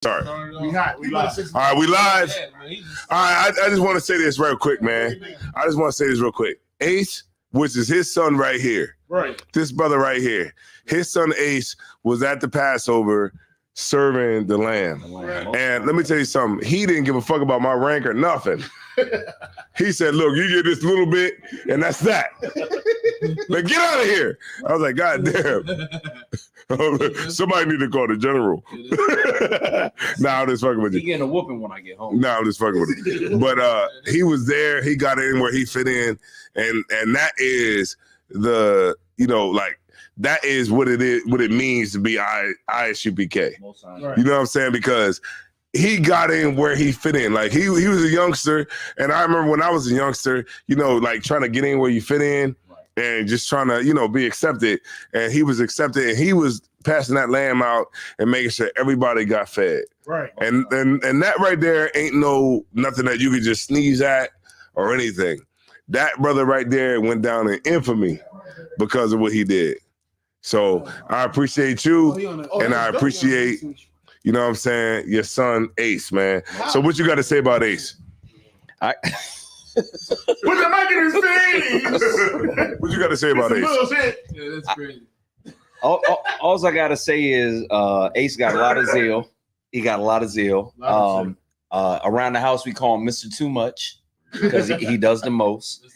Sorry. We hot. We live. All right, we live. All right, I just want to say this real quick, man. I just want to say this real quick. Ace, which is his son right here. Right. This brother right here. His son Ace was at the Passover serving the lamb. And let me tell you something. He didn't give a fuck about my rank or nothing. He said, look, you get this little bit, and that's that. Like, get out of here. I was like, God damn. Somebody need to call the general. Nah, I'm just fucking with you. He getting a whooping when I get home. Nah, I'm just fucking with you. But he was there. He got in where he fit in. And that is the, like, that is what it is, what it means to be ISUPK. Right. You know what I'm saying? Because he got in where he fit in. Like he was a youngster, and I remember when I was a youngster, like trying to get in where you fit in, and just trying to, be accepted. And he was accepted, and he was passing that lamb out and making sure everybody got fed. Right. And that right there ain't nothing that you could just sneeze at or anything. That brother right there went down in infamy because of what he did. So I appreciate you, and I appreciate, you know what I'm saying, your son Ace, man. So what you got to say about Ace? Put the mic in his face. What you got to say about Ace? Yeah, that's crazy. All I gotta say is Ace got a lot of zeal. He got a lot of zeal. Around the house we call him Mr. Too Much because he does the most.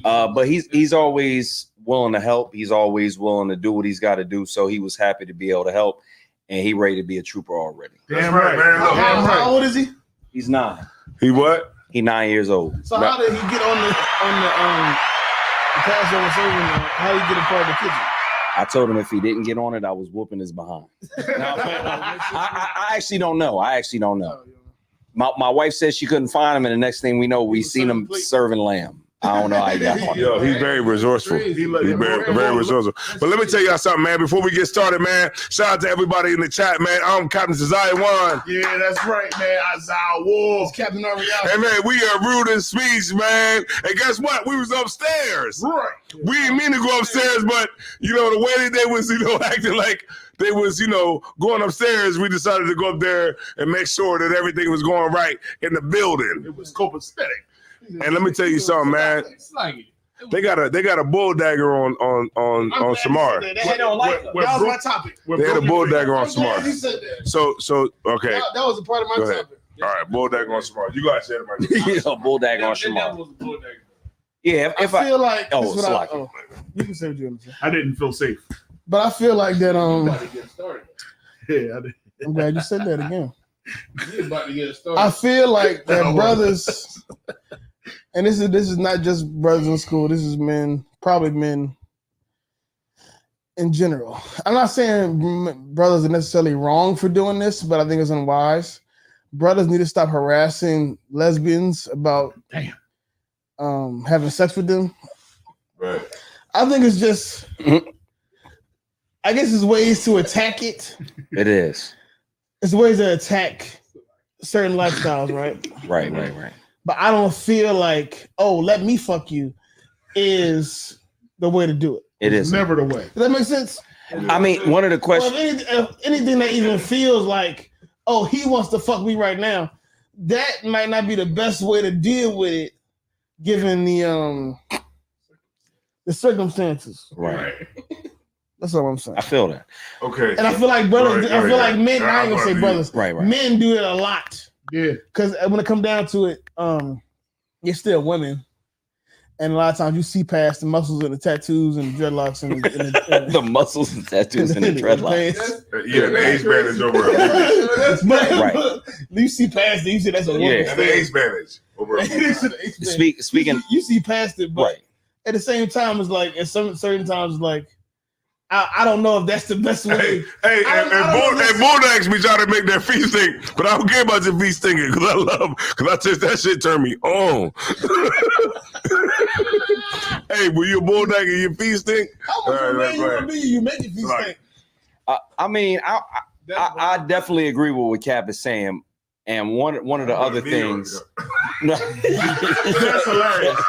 But he's always willing to help. He's always willing to do what he's got to do. So he was happy to be able to help, and he ready to be a trooper already. Damn right, man. How old is he? He's 9. He what? He's 9 years old. So how did he get on the Passover serving? How did he get a part of the kitchen? I told him if he didn't get on it, I was whooping his behind. I actually don't know. My wife said she couldn't find him, and the next thing we know, we seen him serving lamb. I don't know how he got on. Yo, he's very resourceful. He's very resourceful. But let me tell y'all something, man. Before we get started, man, shout out to everybody in the chat, man. I'm Captain Isaiah One. Yeah, that's right, man. Isaiah Wolf, Captain Ariel. And man, we are rude in speech, man. And guess what? We was upstairs. Right. We didn't mean to go upstairs, but the way that they was, acting like they was, going upstairs, we decided to go up there and make sure that everything was going right in the building. It was copacetic. And let me tell you something, man. They got a bull dagger on Shamar. They don't like that was my topic. They had a bull dagger on Shamar. So okay. That was a part of my topic. All right, bull dagger on Shamar. You guys said it, man. Yeah, bull dagger on Shamar. Yeah, if I feel like you can say what you want to say. I didn't feel safe. But I feel like that Yeah, I did. I'm glad you said that again. You about to get started. I feel like that brothers, and this is not just brothers in school. This is probably men in general. I'm not saying brothers are necessarily wrong for doing this, but I think it's unwise. Brothers need to stop harassing lesbians about having sex with them. Right. I think it's just, I guess it's ways to attack it. It is. It's ways to attack certain lifestyles, right? Right. But I don't feel like, let me fuck you is the way to do it. It is never the way. Does that make sense? I mean, one of the questions. If anything that even feels like, he wants to fuck me right now, that might not be the best way to deal with it, given the circumstances. Right. That's all I'm saying. I feel that. Okay. And I feel like brothers, I feel like men, I ain't gonna say brothers. Right. Men do it a lot. Yeah. Because when it comes down to it, you're still women. And a lot of times you see past the muscles and the tattoos and the dreadlocks and the muscles and tattoos and the dreadlocks. Yeah, the ace bandage over Right. You see past it, you see that's a woman. Yeah. and the ace bandage over Speaking. You see past it, but Right. at the same time, it's like at some certain times, like I don't know if that's the best way. And Bulldogs be trying to make their feet stink, but I don't care about your feet stinking because I just that shit turn me on. Hey, were you a Bulldog and your feet stink? How much of a man you want to be? You make your feet stink. I mean, I definitely agree with what Cap is saying. And one of the other things. That's hilarious.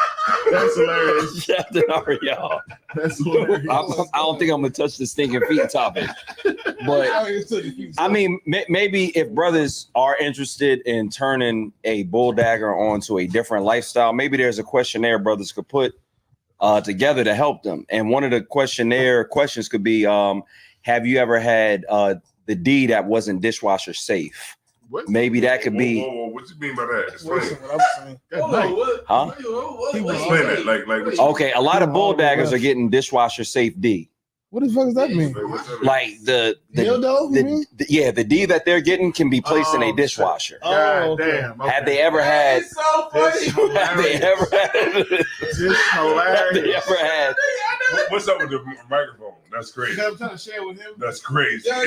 That's hilarious. Shout out to y'all. That's hilarious. I don't think I'm gonna touch the stinking feet topic, but I mean, maybe if brothers are interested in turning a bull dagger onto a different lifestyle, maybe there's a questionnaire brothers could put together to help them. And one of the questionnaire questions could be, have you ever had the D that wasn't dishwasher safe? What? Maybe that could be. Whoa, what you mean by that? Explain. Listen, what I'm saying. Good night. Huh? Explain it. Like what you Okay, a lot of bull daggers are getting dishwasher safe D. What the fuck does that mean? what's that mean? Like the Dildo? You mean? the D that they're getting can be placed in a Oh, dishwasher. Oh, God okay. damn. Okay. Have they ever had? It's so funny. Have they ever had? This Have they hilarious. ever had? What's up with the microphone? That's crazy. I'm trying to share with him. That's crazy. Yeah.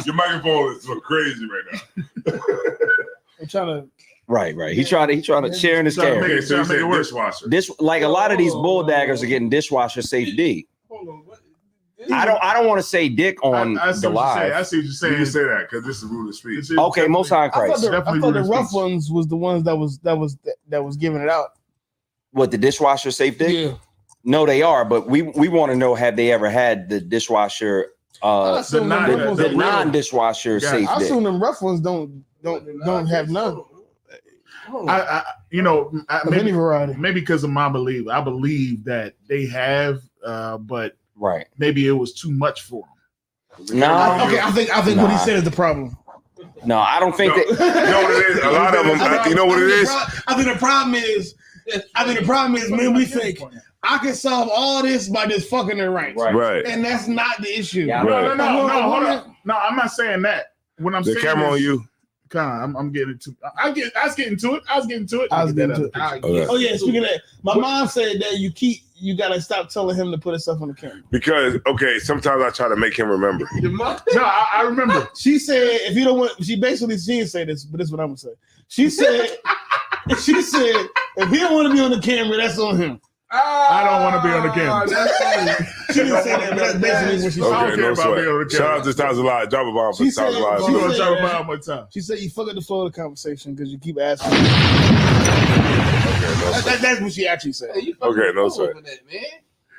Your microphone is so crazy right now. I'm trying to. Right. He trying to share in his Trying to care. make Okay, so you Make it said work. dishwasher. This like a lot of these bull daggers are getting dishwasher safe D. Hold on. What? I don't want to say dick on I see the what you're saying. I live. see what you're You saying. can say that because this is rude of speech. This is Okay, definitely- Most High I thought Christ. the, Definitely the rude rough speech. ones was the ones that was giving it out. What, the dishwasher safe dick? Yeah. No, they are, but we want to know, have they ever had the dishwasher I assume non- them rough ones the don't- non-dishwasher Yeah, safe I dick? assume them rough ones don't have none I you know, of any variety. maybe because of my belief. I believe that they have, but Right. maybe it was too much for them. No, Okay, I think what Nah. he said is the problem. no, I don't think No. that. You know what it is? A lot of them. You know what it is? I think the problem is. Man, we think I can solve all this by just fucking her right. Right. And that's not the issue. Yeah. Right. No, hold on. No, I'm not saying that. What I'm The saying camera is, on you. I'm getting to. I was getting to it. I was getting to it. Okay. Oh yeah, speaking of that, my mom said that you gotta stop telling him to put himself on the camera. Because sometimes I try to make him remember. No, I remember. She said if you don't want, she didn't say this, but this is what I'm gonna say. She said if he don't want to be on the camera, that's on him. I don't want to be on the camera. That's funny. She didn't say that, but that's basically what she I said. don't Okay, care no about sweat. being on the Shout camera. out to Styles Alive. Drop a bomb for She Styles said- Alive. I'm gonna said- talk about one time. She said you fuck up the flow of the conversation because you keep asking. Okay, no sweat. That's what she actually said. Hey, you Okay, no fucking sweat. over that, man.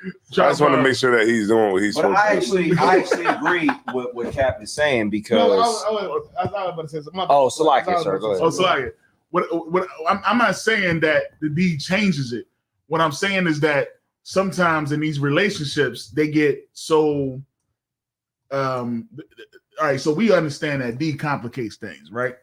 I just want to make sure that he's doing what he's But supposed I to do. actually agree with what Cap is saying No, because. I thought about to say something. Oh, Salakia, sir, go ahead. Oh, so like, what I'm not saying that the deed changes it. What I'm saying is that sometimes in these relationships they get so. All right, so we understand that deed complicates things, right?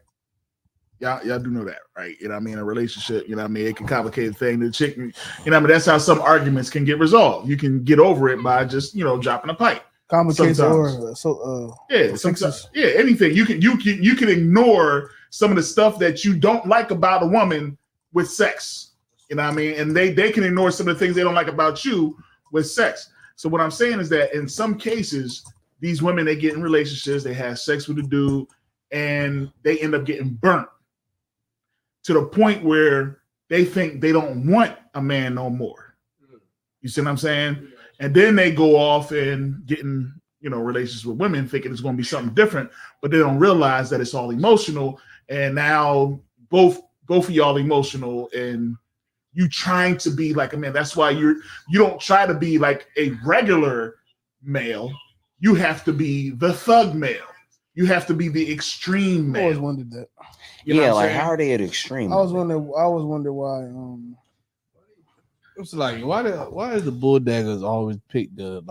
Y'all do know that, right? You know what I mean? A relationship, you know what I mean? It can complicate a thing. The chick, you know what I mean? That's how some arguments can get resolved. You can get over it by just, dropping a pipe. Complicates Sometimes. or Yeah, sometimes, anything. You can ignore some of the stuff that you don't like about a woman with sex. You know what I mean? And they can ignore some of the things they don't like about you with sex. So what I'm saying is that in some cases, these women, they get in relationships, they have sex with a dude, and they end up getting burnt to the point where they think they don't want a man no more. You see what I'm saying? And then they go off and getting, relations with women thinking it's going to be something different, but they don't realize that it's all emotional. And now both of y'all emotional, and you trying to be like a man. That's why you don't try to be like a regular male. You have to be the thug male. You have to be the extreme I always male. wondered that. You know Yeah, what I'm like saying? how are they at extreme? I was wondering why. It's like why does the bull daggers always pick the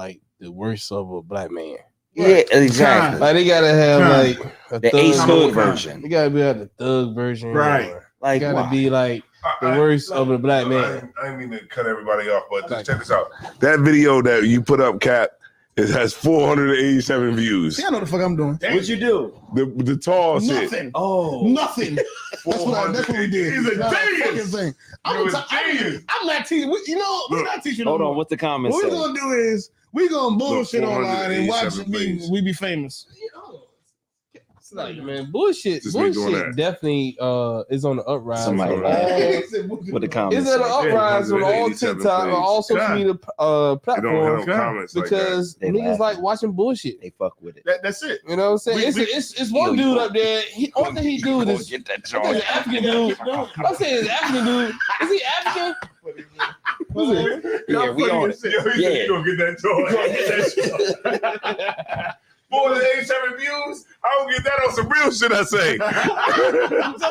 worst of a black man? Yeah, exactly. Like they gotta have Right. like a The thug Ace Hood version. version. They gotta be like the thug version, Right. or Like gotta why? be like the worst of a black man. I didn't mean to cut everybody off, but just check this out. That video that you put up, Cap, it has 487 views. See, I know the fuck I'm doing. What'd you do? The tall shit. Nothing. Oh, Nothing. That's what we did. He's a Not genius. fucking thing. You're a genius. I'm not teaching. We're not teaching. hold no on. more. What's the comment What we're say? gonna do is we're gonna bullshit Look, online and watch 487 we be famous. It's like man, bullshit. Just me doing Bullshit that. definitely is on the uprise. Somebody on laughed. all- What the comments It's at say? an uprise on all 487 TikTok and all social God. media It don't platforms have comments like that. because They niggas laugh. like watching bullshit. They fuck with it. That's it. You know what I'm saying? We- It's one Yo, dude you- up there. Only thing he do is Get that I think it's an African dude. I'm saying it's African dude. Is he African? Yeah, we on it. Yeah, Yeah. you gonna get that toy. More than 87 views. I don't get that on some real shit. I say.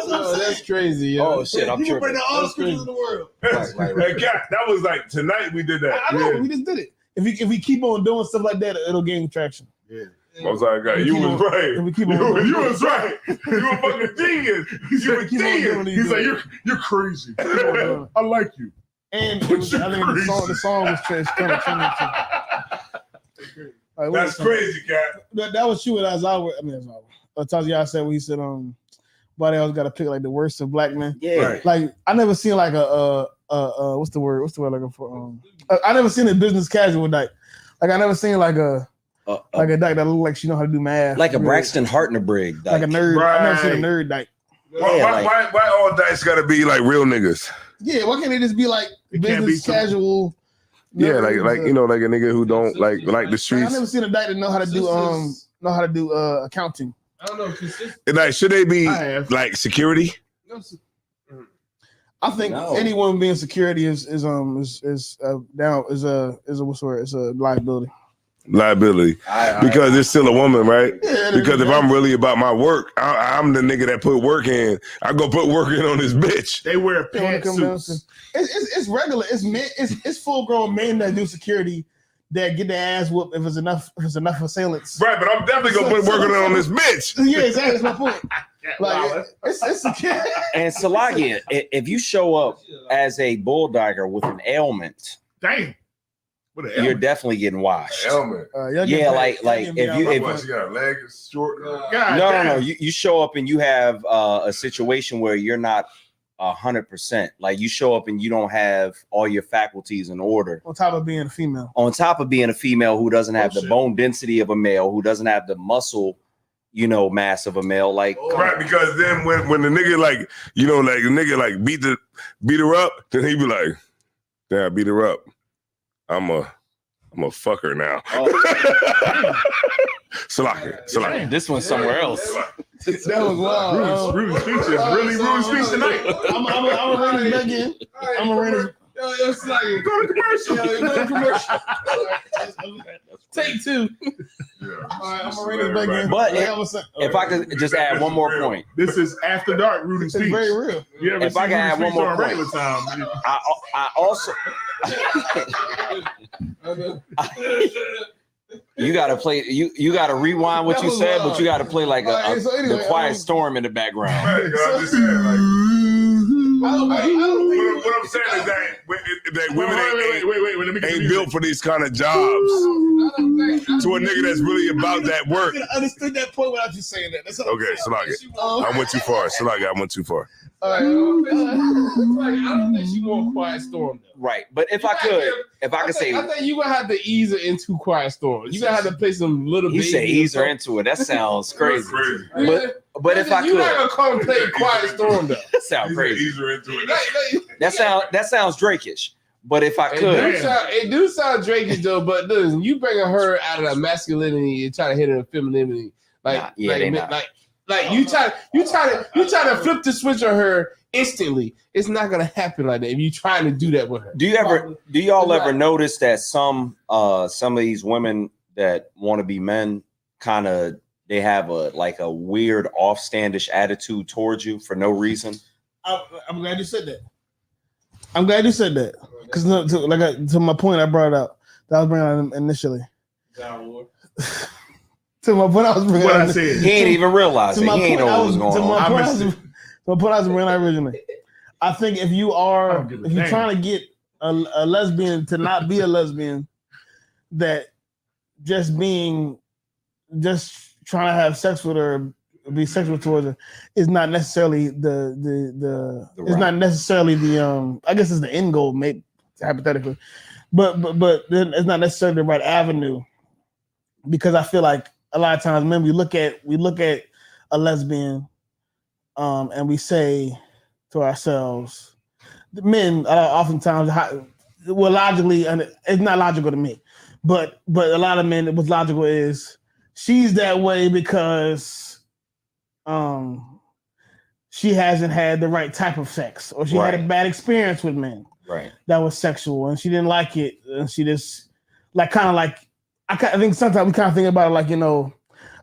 Oh, that's crazy, yo. Oh shit, I'm You can bring tripping. all the scriptures in the world. Right. Hey, Cat, that was like tonight we did that. I know, Yeah. we just did it. If we keep on doing stuff like that, it'll gain traction. I was like, God, you Keep was on- right. and we keep You on- was right. You a fucking genius. You a Keep on doing genius. these He's like, things. you're crazy. Keep on doing it. I like you. And it was, I think the song was kind of trending too. Like, That's crazy, Cat. That was true with Azawa. I mean, Taziah said when he said, "Body always got to pick like the worst of black men." Yeah. Right. Like I never seen like what's the word? What's the word I'm looking for? I never seen a business casual dyke. Like I never seen like a dyke that look like she know how to do math. Like a Really. Braxton Hartnebrig. Like a nerd. I never seen a Right. nerd dyke. Why all dice gotta be like real niggas? Yeah, why can't they just be like It can't be business some- casual? Yeah, nerds, like you know, like a nigga who don't like the I streets. never seen a dyke that know how to do accounting. I don't know, cause this, And like, should they be I have. like security? I think No. anyone being security is down is a what's the word? It's a liability. Liability, because it's still a woman, right? Yeah, Because if I'm really about my work, I'm the nigga that put work in. I go put work in on this bitch. They wear They wanna come down pantsuits. it's regular. It's men. It's full grown men that do security that get their ass whooped if it's enough assailants. Right, but I'm definitely gonna put work in on this bitch. Yeah, exactly. That's my point. Like Wow, it's security. And Salagia, if you show up as a bulldogger with an ailment, damn. What the you're hell? definitely getting washed. Helmet. Y'all Yeah, get like paid. if you if What, she got a leg is short. God no, damn. you show up and you have a situation where you're not 100%. Like you show up and you don't have all your faculties in order. on top of being a female. On top of being a female who doesn't have the shit. bone density of a male, who doesn't have the muscle, mass of a male. Like Right, because then when the nigga like the nigga like beat her up, then he be like, "Damn, I beat her up. I'm a fucker now." Salaki. this one's somewhere else. That was wild. Rudy's speech is really rude speech tonight. I'm gonna rein this back in. I'm gonna rein this. it's like Go to commercial. go to commercial. Take two. All right, I'm gonna rein this back in. But Like I was saying- If I could just add one more point, This is after dark Rudy's it's speech. very real. You ever If I seen can add Rudy's one speech more on regular time? I also you gotta play you gotta rewind what That you was said, wild. but you gotta play like Alright, so anyway, the quiet storm in the background. Right, you know, I'm just saying, like, I don't think what I'm saying is that women Wait. Let me get the ain't music. built for these kind of jobs. To a nigga that's really about that work. I understood that point without you saying that. That's all I'm Okay, saying. Salaki. I went too far. Salaki, I went too far. All right. I don't think she want Quiet Storm though. Right. But if I could say I think you gonna have to ease her into Quiet Storm. You gonna have to play some little. he baby said or ease her something. into it. That sounds crazy. Yeah. But if I you not could, gonna come play Quiet Storm though. that sounds crazy. Easier into it. That sounds Drakish. But if I It could, do sound Drakish though, but listen, you bringing her out of that masculinity and trying to hit her femininity, Nah, yeah, they not. like you try to flip the switch on her instantly. It's not gonna happen like that if you trying to do that with her. do y'all ever notice that some of these women that want to be men kind of they have a weird offstandish attitude towards you for no reason? I'm glad you said that. Because to my point, I brought up that I was bringing out initially. To my point, I was bringing What out I said. He ain't even realize to it. my He ain't point, know what was going to my on. point, I I was, missed to my point, I was bringing out originally. I think if you I don't give a you're damn. trying to get a lesbian to not be a lesbian, that just trying to have sex with her, be sexual towards her, is not necessarily the it's route. not necessarily the I guess it's the end goal, maybe hypothetically, but then it's not necessarily the right avenue, because I feel like a lot of times, men, we look at a lesbian, and we say to ourselves, the men oftentimes, well, logically, and it's not logical to me, but a lot of men, what's logical is she's that way because she hasn't had the right type of sex, or she had a Right. bad experience with men. Right. that was sexual, and she didn't like it, and she just like kind of like I think sometimes we kind of think about it like, you know,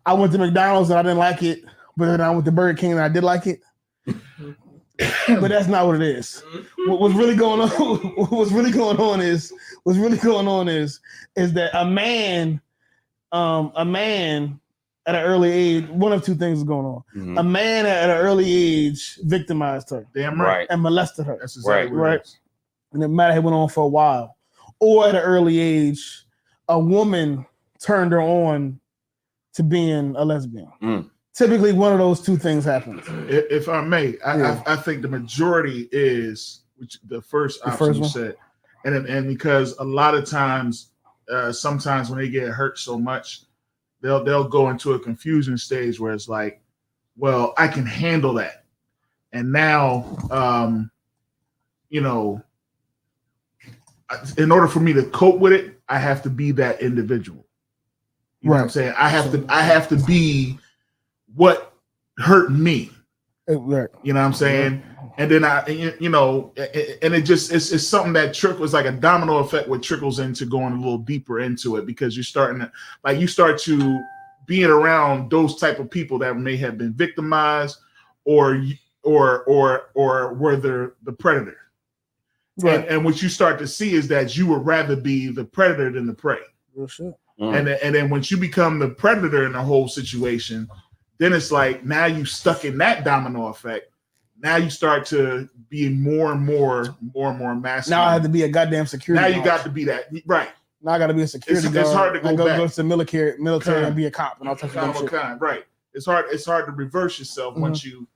I went to McDonald's and I didn't like it, but then I went to Burger King and I did like it. But that's not what it is. What's really going on is that a man at an early age, one of two things is going on. Mhm. A man at an early age victimized her Damn right. Right. and molested her, That's exactly what Right. it is. and the matter had went on for a while. Or at an early age, a woman turned her on to being a lesbian. Mm. Typically, one of those two things happens. If I may, I think the majority is which the first option first you one? said, and because a lot of times, sometimes when they get hurt so much, they'll go into a confusion stage where it's like, well, I can handle that, and now, you know, in order for me to cope with it, I have to be that individual. You know what I'm Right. saying? I have to be what hurt me. Right. You know what I'm saying? And then you know, and it's something that trickles like a domino effect, what trickles into going a little deeper into it, because you start to being around those type of people that may have been victimized or were the predator. Right. And what you start to see is that you would rather be the predator than the prey. Real shit. Mm. And then once you become the predator in the whole situation, then it's like now you stuck in that domino effect. Now you start to be more and more masculine. Now I have to be a goddamn security Now guard. you got to be that, right? Now I got to be a security It's guard. hard to go and back. go to the military Kind. and be a cop and all types of dumb shit. Kind, right? It's hard to reverse yourself once you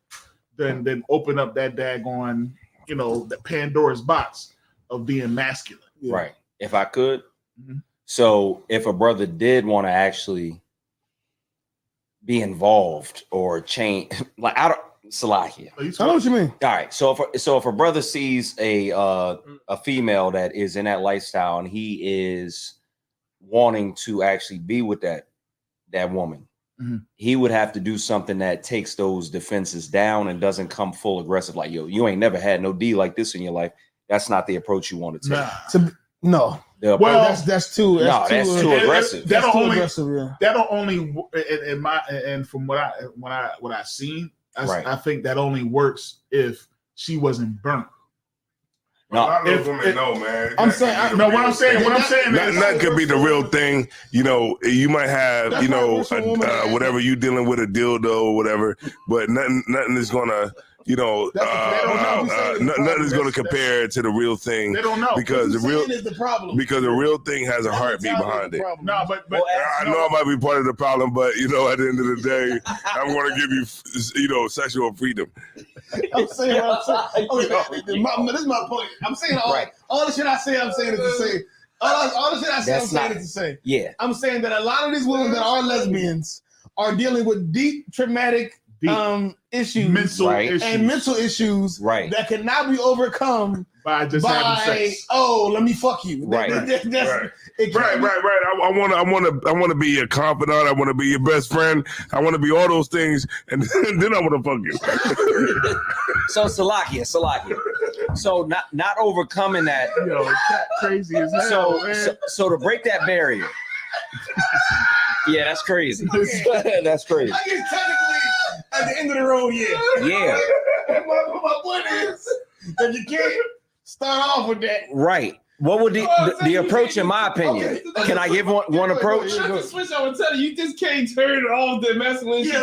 then open up that daggone, you know, the Pandora's box of being masculine. Yeah. Right. If I could. Mhm. So if a brother did want to actually be involved or change, like I don't, Salakia. I know what you mean. All right. So if a brother sees a female that is in that lifestyle and he is wanting to actually be with that woman, Mhm. he would have to do something that takes those defenses down and doesn't come full aggressive. Like, yo, you ain't never had no D like this in your life. That's not the approach you want to take. Nah. No, The Well, approach- that's too. that's too aggressive. That's That'll too only aggressive. Yeah. that'll only in my and from what I've seen, Right. I think that only works if she wasn't burnt. No, A lot of those if- women know, man. I'm That saying- could be the No, what real I'm saying thing. is That could be the real thing. You know, you might have, That's you know, not what woman is. whatever you dealing with, a dildo or whatever, but nothing is gonna, you know, nothing is gonna compare to the real thing, They don't know. because the real is the problem. because the real thing has a heartbeat behind it. No, but I know I might be part of the problem, but you know, at the end of the day, I'm going to give you, you know, sexual freedom. I'm saying. This is my point. I'm saying all the shit I say. I'm saying it to say. All the shit I say. That's I'm saying not- it to say. yeah. I'm saying that a lot of these women that are lesbians are dealing with deep traumatic issues, mental Right. issues and mental issues Right. that cannot be overcome by just having by sex. let me fuck you. Right. That's, Right. it Right. can't be- I want to be your confidant. I want to be your best friend. I want to be all those things, and then I want to fuck you. So Salakia. So not overcoming that. Yo, cat crazy as hell, man. So to break that barrier. Yeah, that's crazy. That's crazy. I guess technically at the end of the road, yeah. Yeah. My point is that you can't start off with that. Right. What would the approach, in my opinion? Can I give one approach? Not to switch over, tell you just can't turn off the masculine shit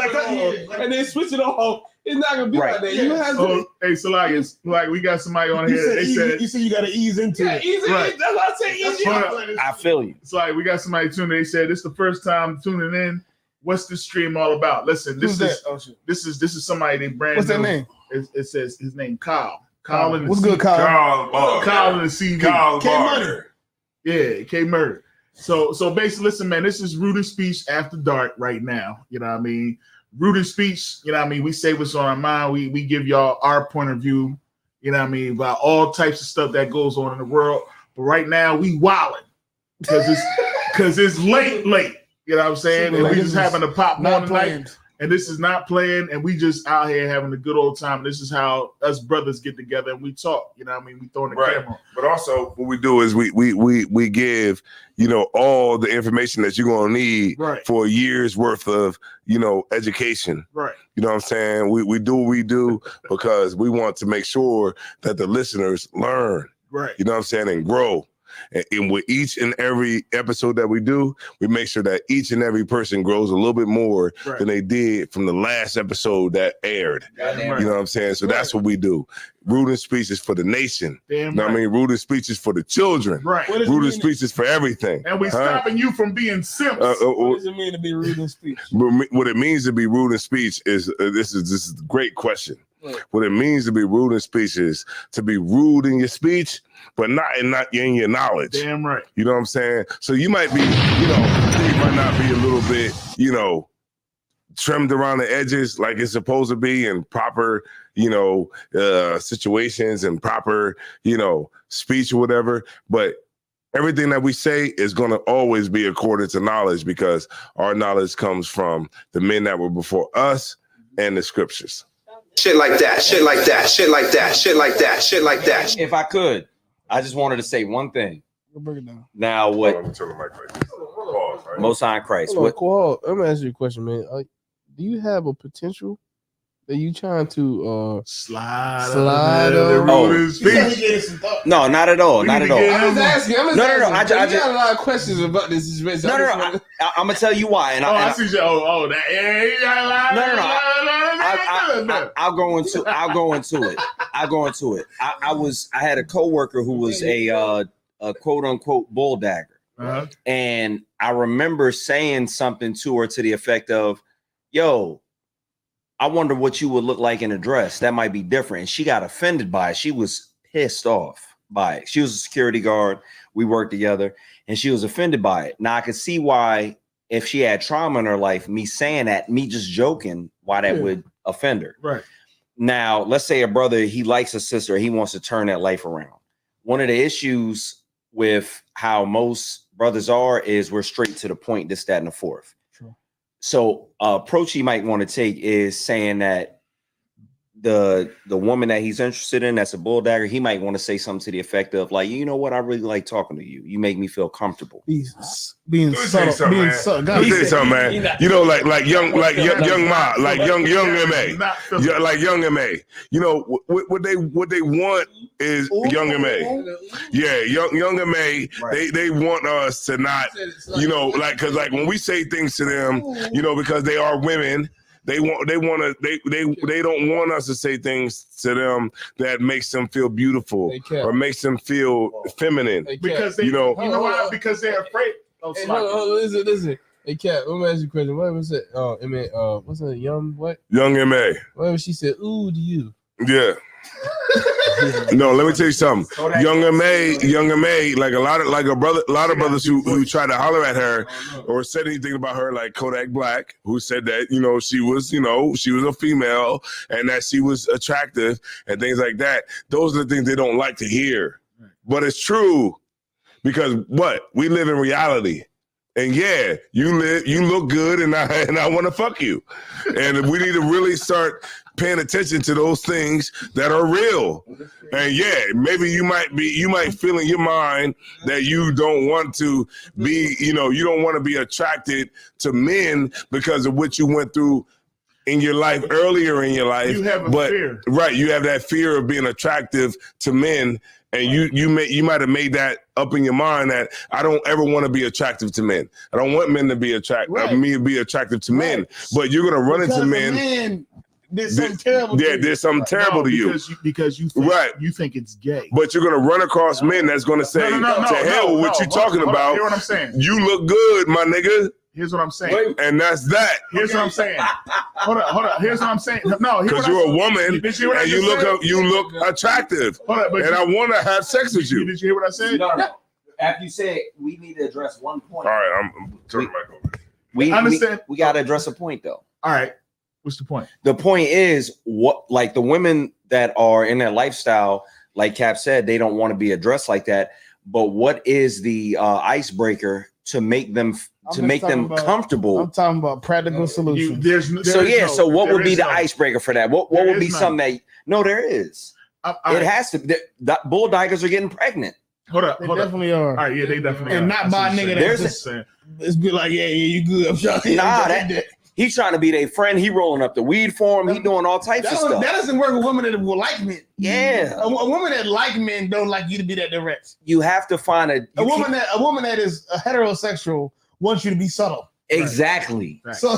and then switch it off. It's not gonna be Right. like that. You have to. Oh, hey, so like we got somebody on You here. said, They said you said you got to ease into Yeah, it. easy. Right. That's what I say. Easy. Hold I feel you. it's like we got somebody tuning. They said this is the first time tuning in. What's this stream all about? Listen, Who's this that? is this is somebody they brand What's new. that name? It says his name Kyle. Kyle in the What's C- good, Kyle? Kyle in the CV. Kyle K Money. Barter. Yeah, K Murder. So basically, listen, man, this is Rude and Speech After Dark right now. You know what I mean? Rude and Speech, you know what I mean? We say what's on our mind. We give y'all our point of view, you know what I mean, about all types of stuff that goes on in the world. But right now we wilding because it's late. You know what I'm saying? And we just having a pop Not morning night. planned. And this is not playing, and we just out here having a good old time. This is how us brothers get together and we talk. You know what I mean? We throw in the Right. camera. But also, what we do is we give, you know, all the information that you're gonna need Right. for a year's worth of, you know, education. Right. You know what I'm saying? We do what we do because we want to make sure that the listeners learn. Right. You know what I'm saying, and grow. And with each and every episode that we do, we make sure that each and every person grows a little bit more Right. than they did from the last episode that aired. Goddamn Right. You know what I'm saying? So that's what we do. Rooting speeches for the nation. Damn You know right. what I mean? Rooting speeches for the children. Right. What does it Rooting mean? speeches for everything. And we stopping you from being simps. What does it mean to be rude in speech? What it means to be rude in speech is this is a great question. What it means to be rude in speech is to be rude in your speech, but not in your knowledge. Damn right. You know what I'm saying? So you might be, you might not be a little bit, trimmed around the edges like it's supposed to be in proper, situations and proper, speech or whatever. But everything that we say is going to always be according to knowledge because our knowledge comes from the men that were before us and the scriptures. Shit like that, shit like that, shit like that, shit like that, shit like that. If I could, I just wanted to say one thing. Go break it down. Now, what Pause, right? Most High in Christ? Hold on, What? Qual, let me ask you a question, man. Do you have a potential that you trying to Slide on. Oh. No, No, not at all. We Not need at to all. get I'm just asking. I'm just No, no, no, asking. I You just- got a lot of questions about this. No, no, no. I'm gonna tell you why. And I see you. That. I'll go into it. I'll go into it. I had a coworker who was a quote unquote bull dagger. Uh-huh. And I remember saying something to her to the effect of, yo, I wonder what you would look like in a dress. That might be different. And she got offended by it. She was pissed off by it. She was a security guard. We worked together and she was offended by it. Now I could see why, if she had trauma in her life, me saying that, me just joking, why that would offend her. Right. Now, let's say a brother, he likes a sister, he wants to turn that life around. One of the issues with how most brothers are is we're straight to the point, this, that, and the fourth. True. So approach he might want to take is saying that the woman that he's interested in, that's a bull dagger, he might want to say something to the effect of like, you know what, I really like talking to you. You make me feel comfortable. being Let me tell you subtle. something, Being man. subtle. Let me tell you something, man. Like young Ma, like young MA. Yeah, like young MA. What they want is young MA. Yeah, young MA. Right. They want us to not, because when we say things to them, because they are women. They don't want us to say things to them that makes them feel beautiful They can't. or makes them feel feminine. Because they, You know- why? Because they're afraid. Oh, Hey, hold on, listen. Hey, Cat, let me ask you a question. What was it? What's that? What? Young MA. What she said? Ooh, to you. Yeah. No, let me tell you something. Young MA, like a lot of brothers who try to holler at her or said anything about her, like Kodak Black, who said that she was a female and that she was attractive and things like that. Those are the things they don't like to hear, but it's true because we live in reality. And yeah, you look good, and I want to fuck you, and we need to really start paying attention to those things that are real. And yeah, maybe you might feel in your mind that you don't want to be, you don't want to be attracted to men because of what you went through in your life earlier in your life. You have a fear. Right? You have that fear of being attractive to men. And you might have made that up in your mind that I don't ever want to be attractive to men. I don't want men to be me to be attractive to men. But you're gonna run into men. Did something terrible. Yeah, there's something terrible to you. Because you think, Right. you think it's gay. But you're gonna run across men that's gonna say, to hell with what you talking Hold on, about. Hear what I'm saying? You look good, my nigga. Here's what I'm saying. And that's that. Here's what I'm saying. Hold on. Here's what I'm saying. No, Because you're a woman Did you hear what I and you just said? look attractive. Hold on, but And I want to have sex with you. Did you hear what I said? No. After you said we need to address one point. All right, I'm turning my mic over. We Understand. We got to address a point though. All right. What's the point? The point is like the women that are in that lifestyle, like Cap said, they don't want to be addressed like that. But what is the icebreaker to make them to make them comfortable. I'm talking about practical solutions. So what would be the no. icebreaker for that? What There would is be none. something that? No, there is. It has to. The bull daggers are getting pregnant. Hold up. They definitely are. All right, yeah, they definitely And are. not That's by a what nigga you're that's There's saying. It's be like, yeah, you good. I'm sorry. Nah, he's trying to be their friend. He rolling up the weed for him. He doing all types of stuff. That doesn't work with women that will like men. Yeah, A woman that like men don't like you to be that direct. you have to find A woman that is a heterosexual wants you to be subtle. exactly. Right. So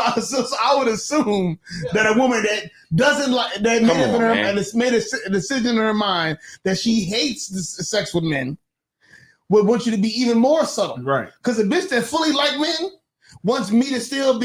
I would assume that a woman that doesn't like that made, Come on, man. and it's made a decision in her mind that she hates sex with men would want you to be even more subtle. Right. Because a bitch that fully like men wants me to still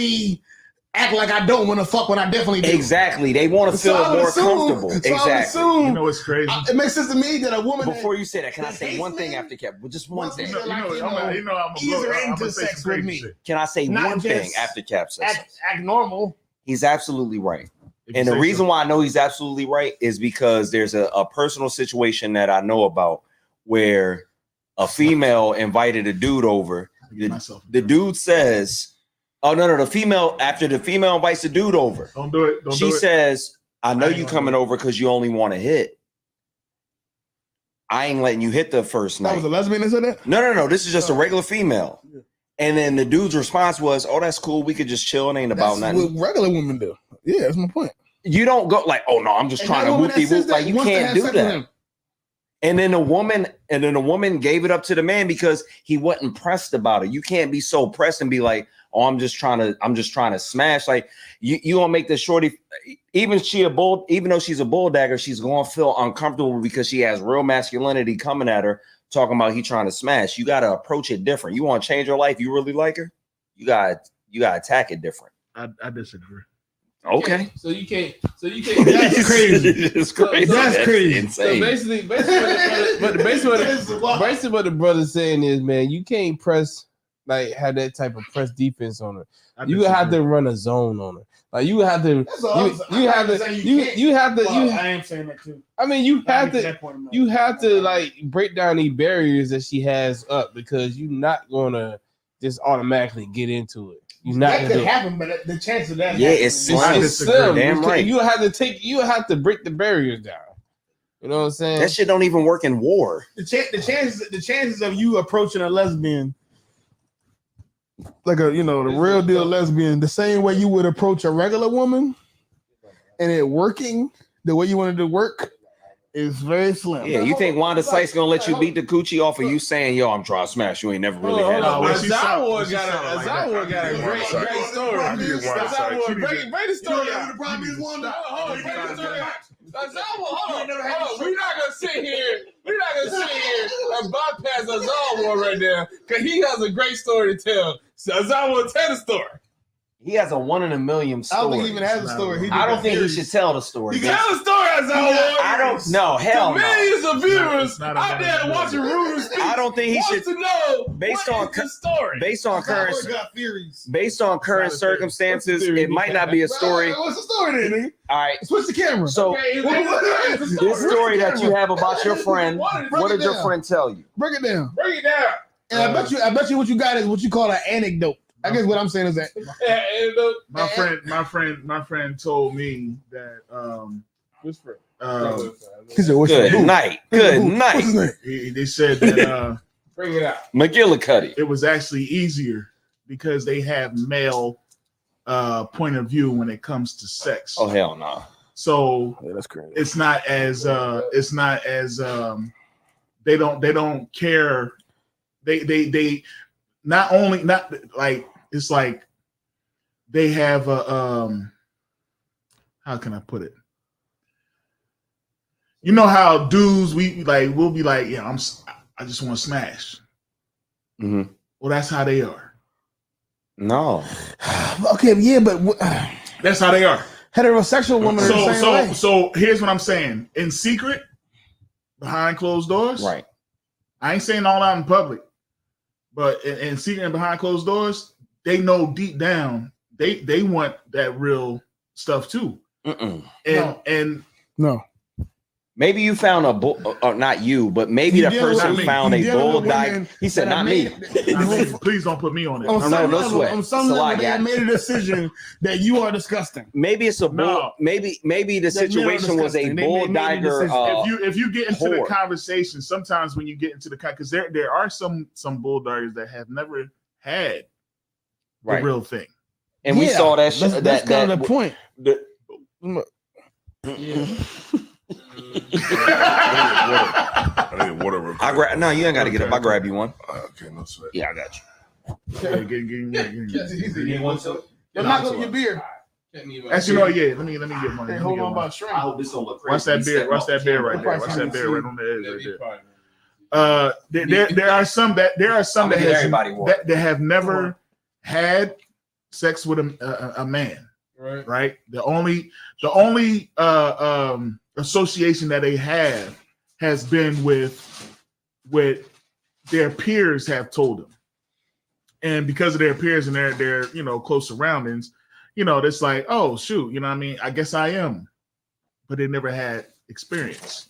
act like I don't want to fuck when I definitely do. Exactly. They want to feel I would more assume- comfortable. So I would Exactly. assume You know what's crazy? it makes sense to me that a woman Before you say that, can I say hates one thing men after Kev? Just one wants me thing. to like, I'm gonna ease her I'm into gonna say sex some with crazy me. shit. Can I say Not one thing just after Cap says something? act normal. He's absolutely right. If you And the say reason so. why I know he's absolutely right is because there's a personal situation that I know about where a female invited a dude over. I get myself. The dude says, "Oh no, the female." After the female invites the dude over, Don't do it. Don't she do it. says, "I know I ain't you gonna coming do it. over because you only want to hit. I ain't letting you hit the first That night." was a lesbian that said that? No. This is just a regular female. And then the dude's response was, "Oh, that's cool. We could just chill. It ain't about That's nothing." what regular women do. Yeah, that's my point. You don't go like, "Oh no, I'm just And trying that to woman whoop that says whoop." Like that you wants to can't have do sex with that. him. And then the woman gave it up to the man because he wasn't pressed about it. You can't be so pressed and be like, "Oh, I'm just trying to smash." Like you gonna make the shorty, even though she's a bull dagger, she's gonna feel uncomfortable because she has real masculinity coming at her, talking about he trying to smash. You gotta approach it different. You want to change her life, you really like her, you gotta attack it different. I disagree. Okay. So you can't. That's crazy. It's crazy. That's crazy. So Insane. basically, what the brother's saying is, man, you can't have that type of press defense on her. You have to run a zone on her. Like you have to. That's all You have to. You have to. I am saying that too. I mean, you have to like break down these barriers that she has up because you're not gonna just automatically get into it. You're not That gonna could do it. happen, but the chance of that, Yeah, happening it's is- slim. I It's disagree. slim. Damn right. You have to break the barriers down. You know what I'm saying? That shit don't even work in war. the chances of you approaching a lesbian, like the real deal lesbian, the same way you would approach a regular woman, and it working the way you wanted to work, is very slim. Yeah, you think Wanda Sykes gonna let you beat the coochie off of you saying, "Yo, I'm trying to smash"? You ain't never really had on. it. When she sound- when Azawar she sound like got a that. great story. I need one side. Azawar, She need break the story out. The problem is one. Hold on, hold on. We're not gonna sit here and bypass Azawar right now because he has a great story to tell. So Azawar, tell the story. He has a 1 in a million I story. don't think he even has a story. I don't think he should tell the story. Tell the story, Azawar. I don't know. Hell The no. millions of viewers It's not out there about watching Rudy speak. I don't think he should. to know Based what on is the story. Based on current got theories. current circumstances, it might not be a story. What's the story then, nigga? All right. Switch the camera. So this story that you have about your friend, what did your friend tell you? Break it down. Break it down. And I bet you what you got is what you call an anecdote. I guess what I'm saying is that My friend told me that he said, "What's your Good who? night. Who? Good What's his night. name?" they said that Bring it out. McGillicuddy. it was actually easier because they have male point of view when it comes to sex. Oh hell no. So Yeah, that's crazy. it's not as they don't care. They not like it's like they have a how can I put it? You know how dudes we'll be like, yeah, I just want to smash. Mhm. Well, that's how they are. No. Okay, yeah, but That's how they are. heterosexual women are the same way. So here's what I'm saying. In secret, behind closed doors, Right. I ain't saying all out in public, but in secret and behind closed doors, they know deep down they want that real stuff too. Mm-mm. And No. Maybe you found a bull, or not you, but maybe You the deal with person me. found You a deal with bull women tiger. He said, that not have me. made- I mean, please don't put me on it. On some no level, sweat. on some So level, I they got have made a decision that you are disgusting. Maybe it's a bull. No. Maybe the That men are situation was a disgusting. They bull made a tiger. decision. If you get into the whore. conversation, sometimes when you get into the because there are some bulldoggers that have never had the right. real thing. And we saw that. That's kind of the point. I need water real quick. I grab. No, you ain't got to get up. I Okay. grab you one. Okay, no sweat. Yeah, I got you. Yeah, get one. You're not gonna get beer. Actually, no, yeah. Let me get one. Hey, Let me hold get on one. about shrimp. I hope this don't look crazy. Watch that beer. Watch that beer right there. Watch that beer right on the edge right there. There are some that everybody water. that have never had sex with a man. Right. The only association that they have has been with their peers have told them, and because of their peers and their close surroundings, it's like, oh shoot, what I mean, I guess I am, but they never had experience.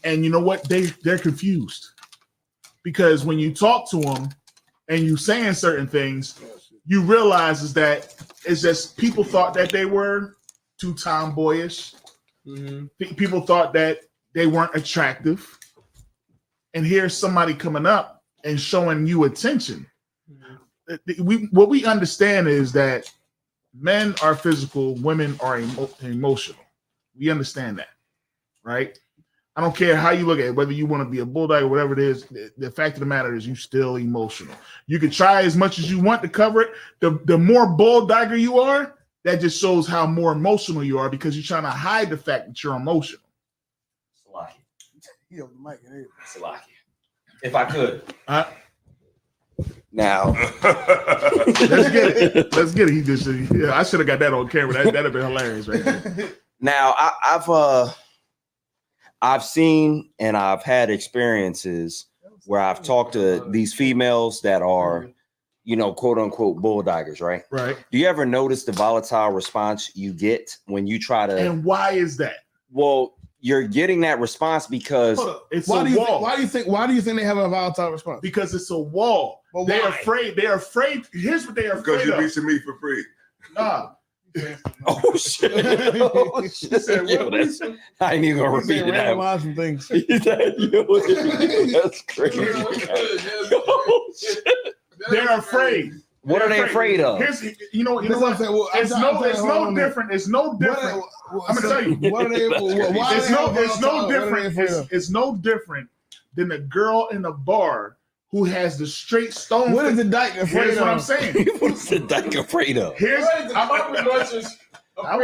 And you know what? They're confused because when you talk to them and you saying certain things, you realize is that it's just people thought that they were too tomboyish. People thought that they weren't attractive. And here's somebody coming up and showing you attention. What we understand is that men are physical, women are emotional. We understand that, right? I don't care how you look at it, whether you want to be a bulldog or whatever it is. The fact of the matter is, you still emotional. You can try as much as you want to cover it. The more bulldogger you are, that just shows how more emotional you are because you're trying to hide the fact that you're emotional. If I could. Now, Let's get it. Let's get it. He just, yeah, I should have got that on camera. That'd have been hilarious, right there. now I've seen and I've had experiences where I've talked to these females that are, quote unquote bulldoggers, right? Right. Do you ever notice the volatile response you get when you try to? And why is that? Well, you're getting that response because It's Why a do you wall. think? Why do you think they have a volatile response? Because it's a wall. But They're why? afraid. They're afraid. Here's what they're Because afraid you're of. reaching me for free. Nah. oh shit, oh, shit. said, Yo, what? that's, I ain't even gonna He said repeat it. randomize some things. Yo, that's crazy. Oh, shit. They're afraid. What are they afraid of? Here's you know That's what? what I'm saying. Well, It's no different. It's no different. I'm gonna tell you. What are they? Why It's no different. What are It's no different than the girl in the bar who has the straight stone. What is the dyke afraid Here's of? what I'm saying. What is the dyke afraid of? Here's I'll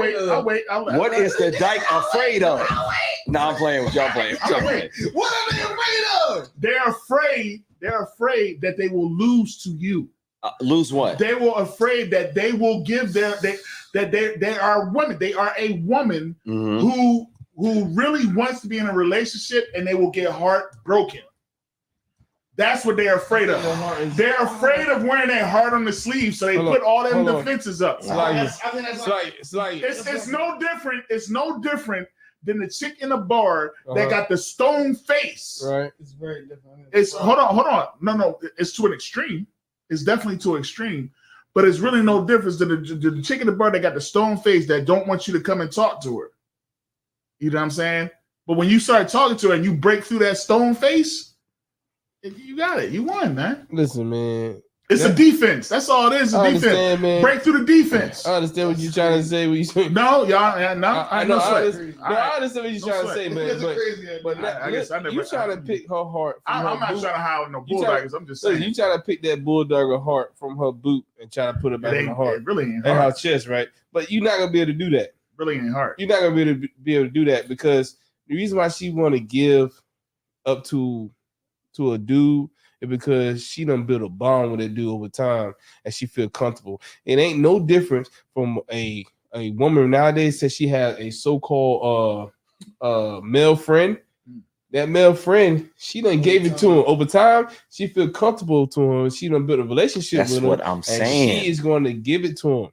wait. What is the dyke afraid of? No, I'm playing with y'all. Playing. Y'all playing. What are they afraid of? They're afraid. They're afraid that they will lose to you. Lose what? They were afraid that they will give they are women. They are a woman Mhm. who really wants to be in a relationship, and they will get heartbroken. That's what they're afraid of. They're afraid of wearing their heart on the sleeve, so they Hold put all them hold on. defenses up. It's like It's no different. It's no different than the chick in the bar that Uh-huh. got the stone face. right. It's very different. It's hold on. No, it's to an extreme. It's definitely to an extreme, but it's really no difference than the chick in the bar that got the stone face that don't want you to come and talk to her. You know what I'm saying? But when you start talking to her and you break through that stone face, you got it. You won, man. Listen, man. It's a defense. That's all it is. A I defense. understand, man. Break through the defense. I understand what you're trying to say. What you saying? No, y'all. No, I no know. sweat. I understand what you're trying to say, man. But I guess I never- you trying to pick her heart. From I'm her not boot. trying to hide no You try- bulldoggers. I'm just So saying. you trying to pick that bulldogger heart from her boot and try to put it back in the heart It really ain't and her hard. chest, right? But you're not gonna be able to do that. Really ain't hard. You're not gonna be able to do that because the reason why she want to give up to a dude is because she done built a bond with that dude over time and she feel comfortable. It ain't no difference from a woman nowadays says she has a so-called male friend. That male friend, she done gave it to him over time. She feel comfortable to him. She done built a relationship That's with him. what I'm And saying. she is going to give it to him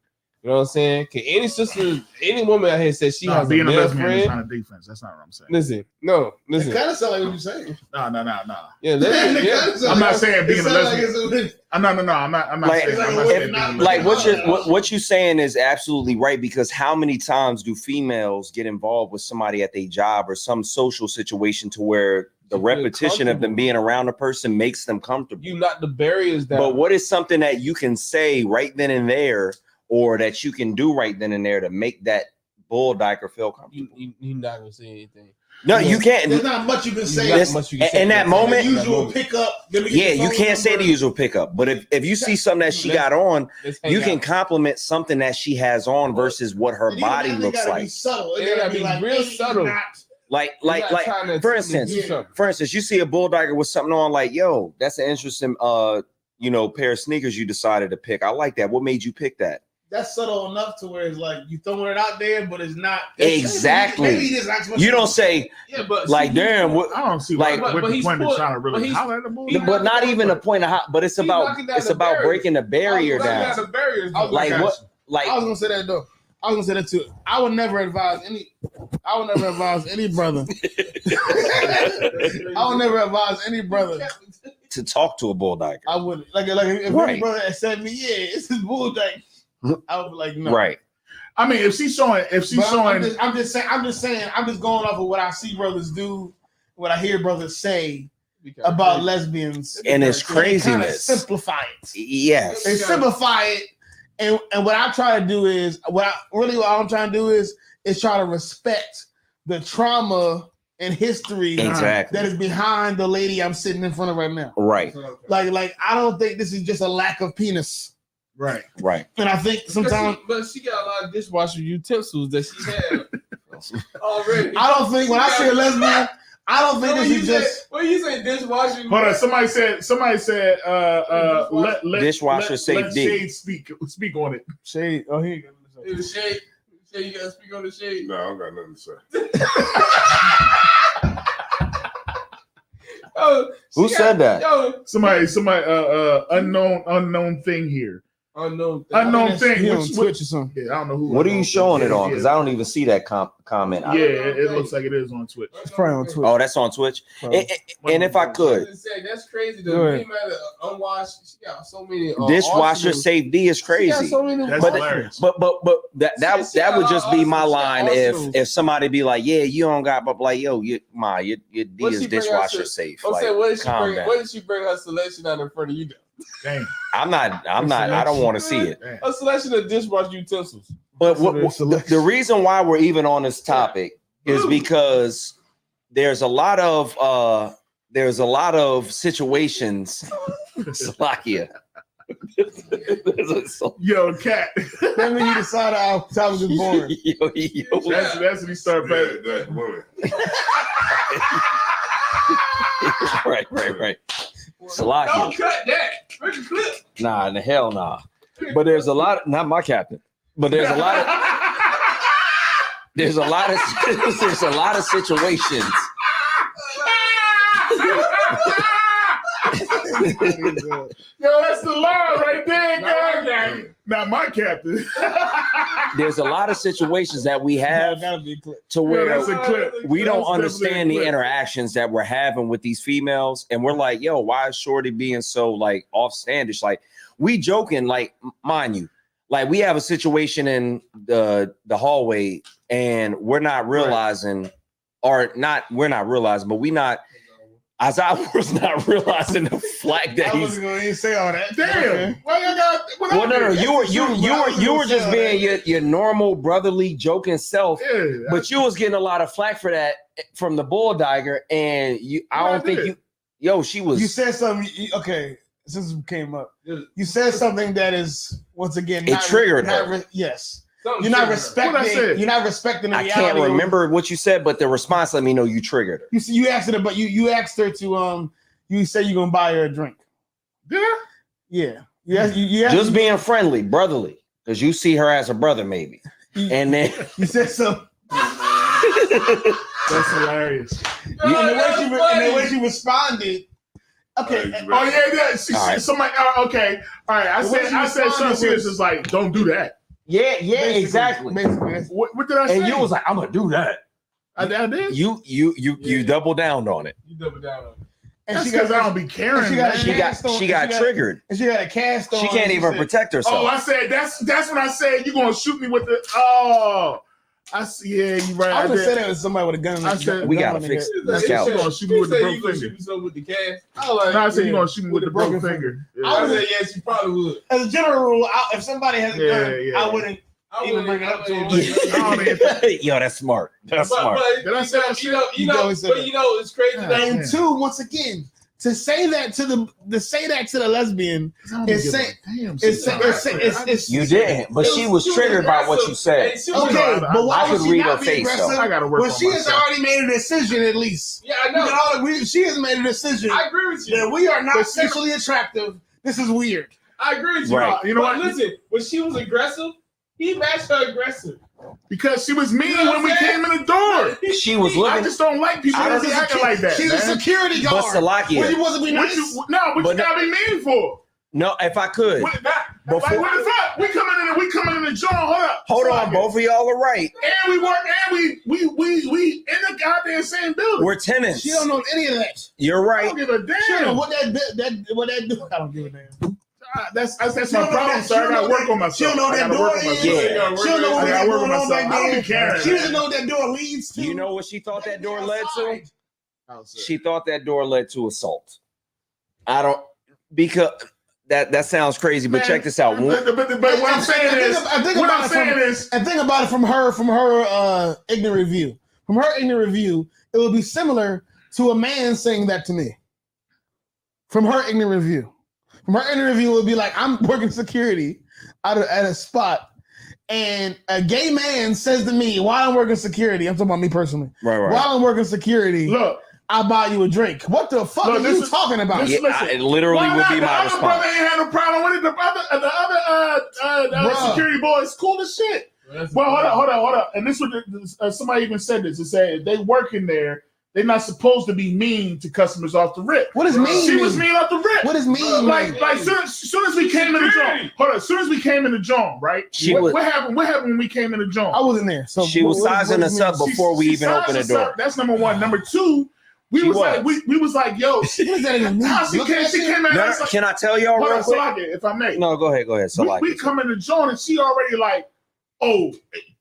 You know what I'm saying? Can any sister, any woman out here says she has a being a male lesbian is friend? not a defense. That's not what I'm saying. Listen. It kind of sounds like what you're saying. No. Yeah, lesbian, yeah. I'm not saying being a lesbian. I'm not Like, saying. I'm not saying being a Like lesbian. what you saying is absolutely right, because how many times do females get involved with somebody at their job or some social situation to where the You feel repetition of them comfortable. being around a person makes them comfortable? You knock the barriers down. But what is something that you can say right then and there, or that you can do right then and there to make that bull dyker feel comfortable? you not gonna say anything. No, you can't. There's not much you can say. This- Not much you can say. in that moment- The usual pickup. Yeah, you can't say the usual pickup, but if you see something that she got on, Let's hang you can out. compliment something that she has on versus what her body looks like. Be subtle. It gotta be real subtle. Like, You're not trying to for do instance, something. you see a bull dyker with something on, like, yo, that's an interesting, pair of sneakers you decided to pick. I like that. What made you pick that? That's subtle enough to where it's like you throwing it out there, but it's not Exactly. Maybe it is not You don't say Yeah, but like, damn, what, I don't see Like- like but what the he's point put- is trying to but really he's- holler at the bull. he- but not even a point of how, but it's He's about knocking down the barriers. breaking the barrier down. The barriers, I was Like gonna- what? I Like was gonna say that though. I was gonna say that too. I would never advise any brother. I would never advise any brother. to talk to a bull dyker. I would like if Right. any brother had said to me, yeah, it's his bull dyke. I would be like, no. Right. I mean, if she's showing, But I'm just saying, I'm just going off of what I see brothers do, what I hear brothers say about lesbians. And it's They kinda craziness. simplify it. Yes. They simplify it, and what I try to do is what I'm trying to do is try to respect the trauma and history Exactly. that is behind the lady I'm sitting in front of right now. Right. Like I don't think this is just a lack of penis, right. Right. and I think sometimes but she got a lot of dishwasher utensils that she had already. I don't think when I say a lesbian, I don't think this is just. When you say dishwasher, Hold on. Somebody said. Let Dishwasher safe let D. Shade speak on it. Shade. Oh, here you go. the shade. You gotta speak on the shade. No, I don't got nothing to say. Oh, Who said that? Yo, Somebody. Unknown thing here. unknown. Unknown thing. He on Which, Twitch or something. yeah, I don't know who. What are you showing it on? Yeah, Because I don't even see that comment. Yeah, it looks like it is on Twitch. It's probably on Twitch. Oh, that's on Twitch. And if I could, That's crazy. The Go ahead. female unwashed. She got so many. dishwasher arsenals. safe D is She got crazy. so many. That's But- hilarious. But that She got would just be my awesome- line awesome. if somebody be like, yeah, you don't got, but like, yo, your D What is she bring dishwasher us to- safe. I'm Like, saying, what did she calm bring? down. What did she bring her selection out in front of you? Damn. I'm not. I don't want to see it. Damn. A selection of dishwasher utensils. But So the reason why we're even on this topic is because there's a lot of situations. Slovakia. Yo, cat. That means you decided our topic is boring. Yo. That's when he started paying. That woman. Right. Slovakia. Don't cut that. Bring the clip. Nah, in the hell nah. But there's a lot. Not my captain. But there's a lot of. There's a lot of situations. Yo, that's the line right there, guys. Not my captain. There's a lot of situations that we have Gotta be clear. to Yeah, where that's a clip. we don't That's understand definitely a the clip. interactions that we're having with these females, and we're like, yo, why is Shorty being so like offstandish? Like, we joking, like, mind you, like, we have a situation in the hallway, and we're not realizing, but as I was not realizing the flag that I he's. wasn't going to even say all that. Damn. Okay. Why you got? Well, no, you were gonna just say being your normal brotherly joking self. Yeah, But you was getting a lot of flack for that from the bull dagger, and I don't think you. Yo, she was. You said something. Okay, since it came up, you said something that is once again. It triggered her. Yes, Something you're not triggered her. What I respecting. said? You're not respecting the I reality. can't of- remember what you said, but the response let me know you triggered her. You asked her, but you asked her to You said you're gonna buy her a drink. Did I? Yeah. You asked, Just being friendly, brotherly, because you see her as a brother, maybe. And then you said so. That's hilarious. And the way she responded. Okay. Oh yeah. All right. Somebody. Okay. All right. I The way said she something responded serious. was- Is like, don't do that. Yeah, Basically, exactly. Basically, that's- What did I say? And you was like, I'm gonna do that. I did. You doubled down on it. You double down on it. and That's she got because I don't be caring. she got man. a She cast on- got and triggered. and she got a cast on. She can't even said- protect herself. Oh, I said that's when I said you gonna shoot me with the. Oh, I see. Yeah, you right. I I would have said did. that with somebody with a gun. I said- We gun gotta on the fix head. it. That's Scout. you gonna shoot me You with the said broke you gonna finger. shoot yourself with the cash. I was like, No, I said yeah, you gonna shoot me with the broken broken finger. I I Yeah. was like, yes, you probably would. As a general rule, if somebody has a Yeah, gun, yeah. I wouldn't I even wouldn't- bring it up to I him. wouldn't- I don't even- Yo, that's smart. That's smart. Did I say that shit? You always said but that. you know, it's crazy Yeah. that And two, once again, to say that to the lesbian, I don't It's give a say- damn it's sometimes. it's You didn't, but she was triggered by what you said. Hey, she was okay. aggressive. But why I would could she read not her be face, though. aggressive? I gotta work Well, on she has myself. already made a decision. At least Yeah, I know. she has made a decision I agree with you. that we are not But she- sexually attractive. This is weird. I agree with you. Right. You know But what? listen, when she was aggressive, he matched her aggressive. Because she was mean You know when we what I'm came in the door. She was I living. just don't like people I that don't- be acting like that. She's a man. security But guard. Well, Salakia. you wasn't be What nice. you, no, what But you gotta be mean for? No, if I could. What, that, Before- like, what the fuck? We coming in the joint. Hold up. Hold on, Fuck it. both of y'all are right. And we work, and we in the goddamn same building. We're tenants. She don't know any of that. You're I right. don't give a She don't know damn. what that do. I don't give a damn. That's She my don't know problem, that- sir. I she gotta don't work know on that- she myself. don't know I that gotta work door on is. myself. Yeah. She don't know I what gotta that work going on on myself. back I don't there. be caring. She doesn't know what that door leads to. You know what she thought that door led to? Outside. She thought that door led to assault. I don't, because that sounds crazy, but Man, check this out. But what I'm saying is, And think about it from her ignorant view. From her ignorant view, it would be similar to a man saying that to me. From her ignorant view. From her ignorant view, it would be like, I'm working security at a spot, and a gay man says to me, while I'm working security, I'm talking about me personally, Right, while I'm working security, look, I'll buy you a drink. What the fuck Look, are this you is- talking about? this- Yeah, it literally why would not? be The my other response. brother ain't had no problem with it. The other Bruh. security boy is cool as shit. Well, hold on. And this was somebody even said this. It said if they work in there, they're not supposed to be mean to customers off the rip. What does mean? She was mean off the rip. What does mean? Like soon as we came in the joint. Hold on. As soon as we came in the joint, right? She what, was- what happened? What happened when we came in the joint? I wasn't there. So She was sizing does us mean? up before we even opened the sized us door. up. That's number one. Number two, we She was was. like, we was like, yo, What does that even mean? nah, she Look at came that at No, us like, can I tell y'all hold real on, quick? Salaki, if I may. No, go ahead. So like, we come in the joint and she already like, oh,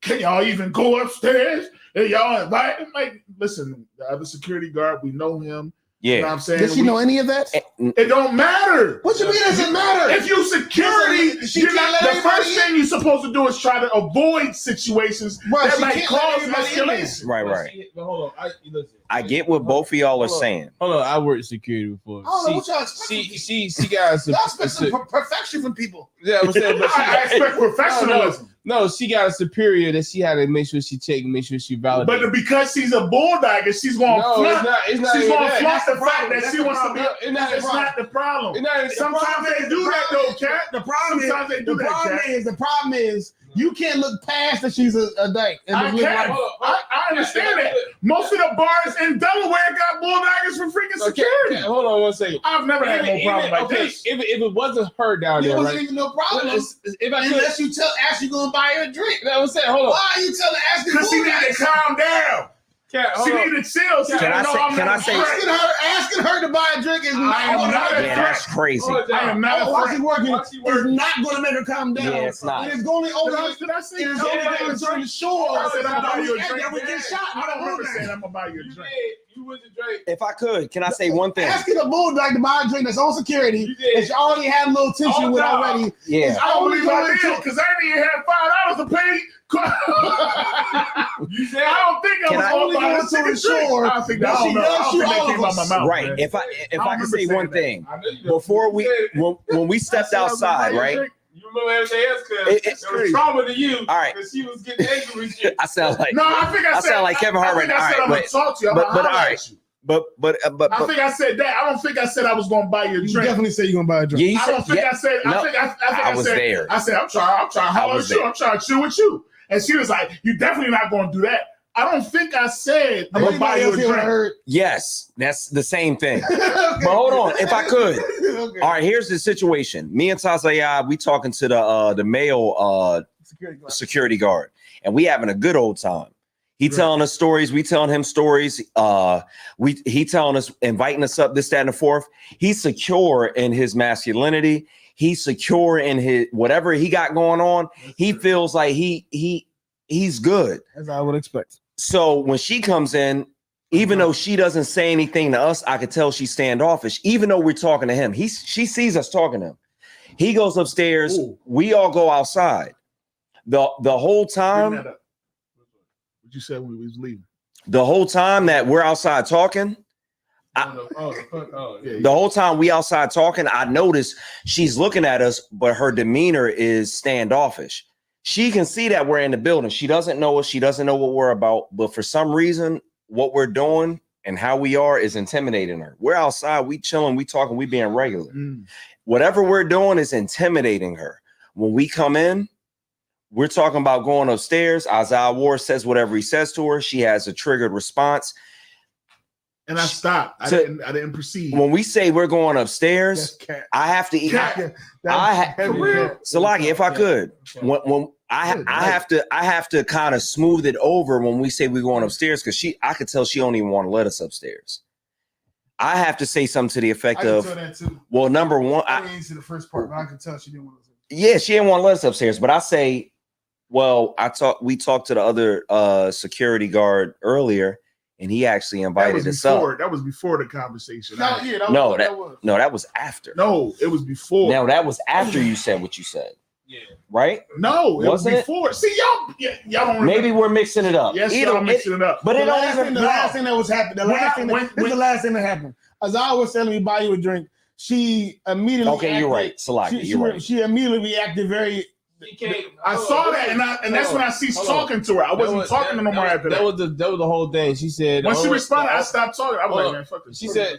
can y'all even go upstairs? And y'all invite him? Like, listen, the other security guard, we know him. You know what yeah. I'm saying? Does she know any of that? It don't matter. What you mean does it matter? If you security, She you're can't not, let the everybody first in. thing you're supposed to do is try to avoid situations Bro, that she might can't let cause everybody in there. escalation. Right. But hold on. Listen. I get what both of y'all are Hold on. saying. Hold on. I worked security before. I don't know what y'all expect. from people. She got some. Y'all expect some perfection from people. Yeah, I'm saying, but I expect professionalism. no, she got a superior that she had to make sure she checked, make sure she validated. But because she's a bulldog and she's going to no, flaunt, it's not she's even going to that. flaunt the That's fact the that problem. she wants to be. That's It's not It's not the problem. It's not even- Sometimes they do that though, Cat. The problem Sometimes they do the that, problem Cat. is the problem is you can't look past that she's a dyke. And I just look can't. like- I understand that. Most of the bars in Delaware got bulldoggers for freaking security. Hold on one second. I've never had no problem like okay, this. if it wasn't her down There there, wasn't right? even no problem If I could, unless you tell Ash you gonna buy her a drink. no, I'm saying, hold on. Why are you telling Ash to Because she do needed that? to calm down. Cat, She hold on. needed to chill. She Can I said, "No, say- I'm can not I say- afraid. Asking her to buy a drink is not I am gonna not make her Yeah, calm that's crazy. Hold on. I am not While afraid. she's working, While she is working. not going to make her calm down. Yeah, it's not. It is going Did only I say it is calm only down? going to ensure I said, I'm gonna buy you a that drink. we get shot. I don't remember saying I'm gonna buy you a You drink. did. You was a Drake. If I could, can I say one thing? Asking a bulldog to buy a drink that's on security, You did. that you already had a little tension Oh, with no. already. Yeah. I don't believe I Only did because I didn't even have $5 to pay. You said, I don't think I Can was I- going only to buy going a to second ensure drink. I don't think that that. I she don't know. I does don't shoot think that all came of out my us. mouth. Right. man. If I I can remember say saying one that. thing, I know you before you said- when we stepped I said I was gonna buy outside, you a right? drink. You remember everything else because It's it was crazy. trauma to you. All right. Because she was getting angry with you. I sound like, No, I think I I said. sound like Kevin Hart I think right I said now. I'm All gonna right, talk to you. I'm but- gonna but holler all at right. you. but I think I said that. I don't think I said I was gonna buy you a You drink. definitely say you're gonna buy a drink. yeah, you I don't said, think yeah, I said. no, I think I I was said. there. I said I'm trying to holler was at you. there. I'm trying to chill with you. And she was like, "You definitely not gonna do that." I don't think I said I'm gonna buy Anybody you a else here drink. heard? Yes, that's the same thing. But hold on, if I could. Okay. All right, here's the situation. Me and Tazaya, we talking to the male security guard, and we having a good old time. He telling us stories, we telling him stories. He telling us, inviting us up, this, that, and the fourth. He's secure in his masculinity. He's secure in his whatever he got going on. He feels like he's good. As I would expect. So when she comes in, even though she doesn't say anything to us, I could tell she's standoffish. Even though we're talking to him, she sees us talking to him. He goes upstairs. Ooh. We all go outside. The whole time. What you said when we was leaving? The whole time that we're outside talking, Yeah. the whole time we outside talking, I notice she's looking at us, but her demeanor is standoffish. She can see that we're in the building. She doesn't know us. She doesn't know what we're about. But for some reason, what we're doing and how we are is intimidating her. We're outside, we chilling, we talking, we being regular. Whatever we're doing is intimidating her. When we come in, we're talking about going upstairs. Isaiah Ward says whatever he says to her. She has a triggered response. And I stopped. I So- didn't proceed. When we say we're going upstairs, That's cat. I have to eat. Cat. Salaki, if I could, when I have to kind of smooth it over when we say we're going upstairs, because I could tell she don't even want to let us upstairs. I have to say something to the effect of, that too. well, number one, I didn't see the first part, but I could tell she didn't want to. yeah, she didn't want to let us upstairs, but I say, well, we talked to the other security guard earlier, and he actually invited us up. That was before the conversation. No, yeah, that No, was, that- was. No, that was after. No, it was before. No, that was after you said what you said. Yeah. Right? No, it Wasn't was it? before. See, y'all don't remember. Maybe we're mixing it up. Yes, Either y'all mixing it up. but it The don't last, even. thing, the last thing that was happening. The When last I- thing. when- This is the last thing that happened. As I was telling me, buy you a drink. She immediately. Okay, you're right, Salaki, you're right. She immediately reacted very. I saw that, and that's when I ceased talking to her. I wasn't talking to no more after that. That was the whole thing. She said When she only- responded, I stopped talking. I was Hold like, on. man, fuck this. She said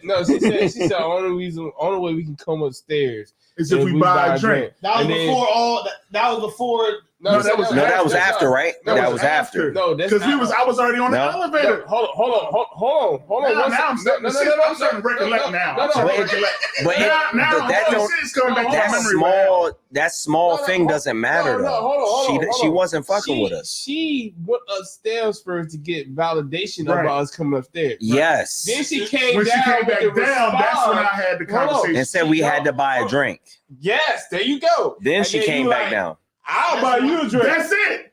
only way we can come upstairs is if we buy a drink. That was And then- before all. That was before. No, that was after, right? That was after. No, that's Because not- I was already on the No. elevator. Hold on. Now I'm starting to recollect now. I'm starting to recollect. But Now that don't. shit's coming back to my That memory right now. small thing doesn't matter though. Hold on. She wasn't fucking with us. She went upstairs first to get validation Right. about us coming upstairs. Yes. Then she came When down. she came back with the down, that's when I response. had the Hold on. conversation. And said we had to buy a drink. Yes, there you go. Then And she you came back like, down. I'll buy you a drink. That's it.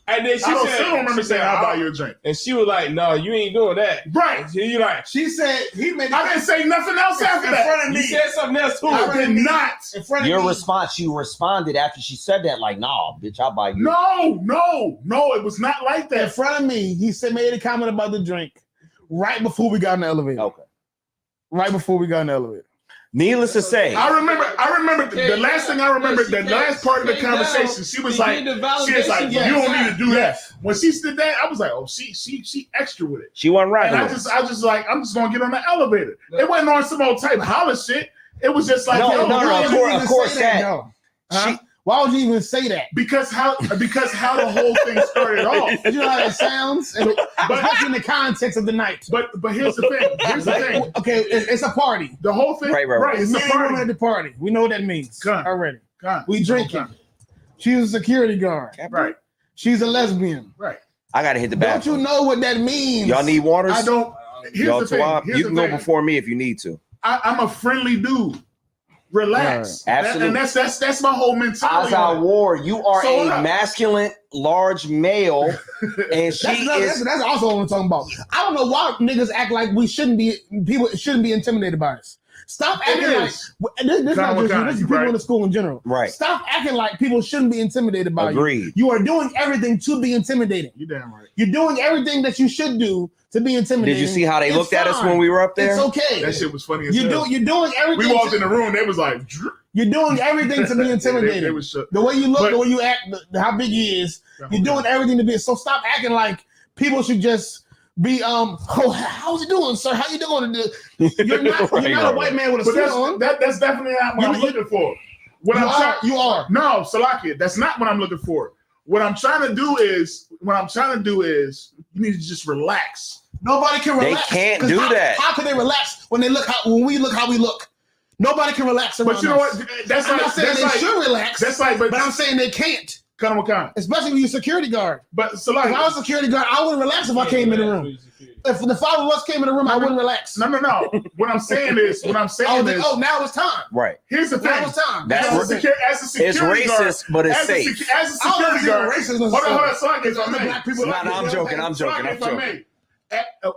And then she I said, still don't remember she saying said, I'll buy you a drink. And she was like, "No, you ain't doing that." Right. And you like, She said he made. I didn't say nothing else after in front that. of you me. said something else too. I did not. In front of Your me. response, you responded after she said that, like, nah, bitch, I'll buy you. No, it was not like In that. front of me, he said made a comment about the drink right before we got in the elevator. Okay. Right before we got in the elevator. Needless to say, I remember the last thing I remember, the last part of the conversation, she was like, you don't need to do that. When she did that, I was like, oh, she extra with it. she wasn't right. And I just like, I'm just gonna get on the elevator. It wasn't on some old type holler shit. It was just like, No, yo, no, Why of would you course- even of course say that- though? Huh? She- Why would you even say that? because how the whole thing started off. You know how it sounds, and especially in the context of the night. But here's the thing. Here's the thing. Okay, it's a party. The whole thing, Right. It's Me a and woman party. at the party. We know what that means Come. already. Come. We drinking. She's a security guard. Right. She's a lesbian. Right. I gotta hit the Don't bathroom. you know what that means? Y'all need waters? I don't. Here's Y'all the thing. Tawab? Here's You the can go thing. before me if you need to. I'm a friendly dude. Relax. Right. Absolutely. And that's my whole mentality. Azal Ward, you are So a what? masculine, large male, and she That's also what I'm talking about. I don't know why niggas act like people shouldn't be intimidated by us. Stop It acting like is. this is not just you, Kind, this is you people right. in the school in general. Right. Stop acting like people shouldn't be intimidated by you. Agreed. You are doing everything to be intimidating. You damn right. You're doing everything that you should do to be intimidating. Did you see how they It's looked at us fine. when we were up there? It's okay. That shit was funny as You're hell. doing everything. We walked in the room. They was like, "Drrr." You're doing everything to be intimidating. They was shook. The way you look, But- the way you act, how big he is. You're doing everything to be. So stop acting like people should just be. Oh, how's it doing, sir? How you doing? You're not. Right, you're not right. a white man with a But suit on. that's definitely not what I'm looking for. What You I'm are. trying- You are. No, Salakia, that's not what I'm looking for. What I'm trying to do is you need to just relax. Nobody can They relax. can't 'Cause do how, that. How can they relax when we look how we look? Nobody can relax around But you know us. what? That's I'm like not saying they should relax. That's like, but I'm saying they can't. kind of. Especially when you're a security guard. But so like, If I was a security guard, I wouldn't relax if I came in the room. If the 5 of us came in the room, I wouldn't relax. no. What I'm saying is, I would think, oh, now it's time. Right. here's the thing. Now it's time. That's As a It's security guard, racist, but it's as safe. as a I don't security think guard, racism is hold on, safe. so I guess I Other may. black people- No, I'm joking. If I may.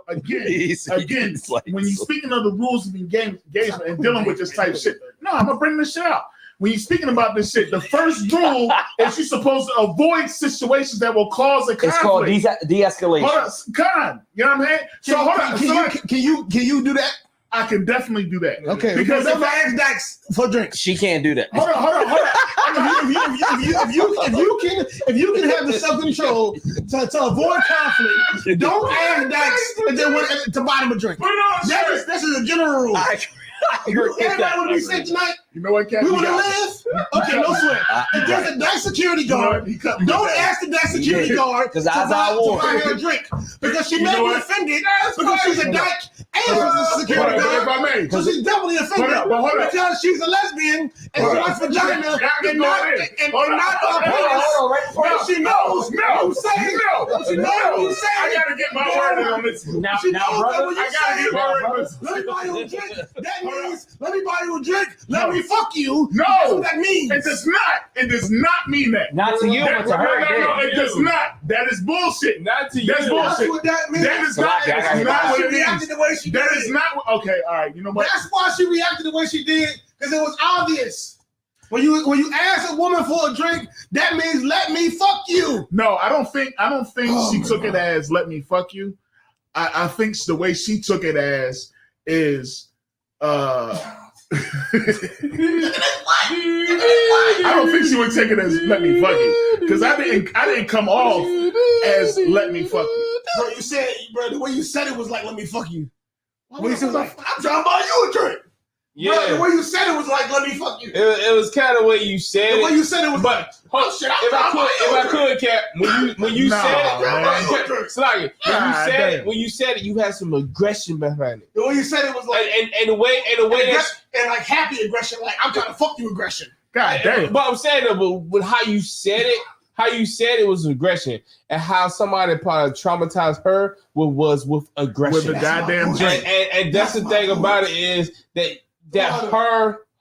Again, He's like- when you're speaking of the rules of engagement and dealing with this type of shit, no, I'm gonna bring this shit out. When you're speaking about this shit, the first rule is you're supposed to avoid situations that will cause a conflict. It's called de-escalation. Hold on, Con, you know what I'm saying? So hold on, Can you do that? I can definitely do that. Okay, Because never if I- ask Dax for drinks. She can't do that. Hold on. If you can have the self-control to avoid conflict, don't ask Dax and then to buy him a drink. This is a general rule. Everybody want to be sick tonight? You know what, Cat? We want to live? Okay, no sweat. If there's a Dax security guard, don't ask the Dax security guard to buy her a drink. Because she may be offended because she's a dyke and she's a security If I guard. may. So she's definitely offended Hold on. because she's a lesbian and she likes vagina and not a penis. And she knows what you say. She knows what you say. I gotta get my word in on this. She knows that when you I gotta say, get my word in this. let me buy you a drink. That means, let me buy you a drink. Let me fuck you. No. That's what that means. It does not mean that. Not to you, but to her. No, it does not. That is bullshit. Not to you. That's That's bullshit. what that means. That is not, Salaki, I gotta not hear what She it reacted means. the way she That did. is not what, okay, all right, you know what? That's why she reacted the way she did, because it was obvious. When you ask a woman for a drink, that means let me fuck you. No, I don't think she took it as let me fuck you. I think the way she took it as is I don't think she would take it as let me fuck you. Because I didn't come off as let me fuck you. Bro, the way you said it was like let me fuck you. When you What said the like, I'm trying to buy you a drink. Yeah. Bro, the way you said it was like let me fuck you. It was kind of the way you said The way it. you said it was But hold, shit, if I could, Cap, when you Nah, said it, man. Sluggy, God damn. when you said it, you had some aggression behind it, the way you said it was like and the way that. and like happy aggression, like I'm trying to fuck you aggression. God damn. But I'm saying that, but how you said it was aggression, and how somebody probably traumatized her was with aggression. With the goddamn drink. And that's the thing about it is that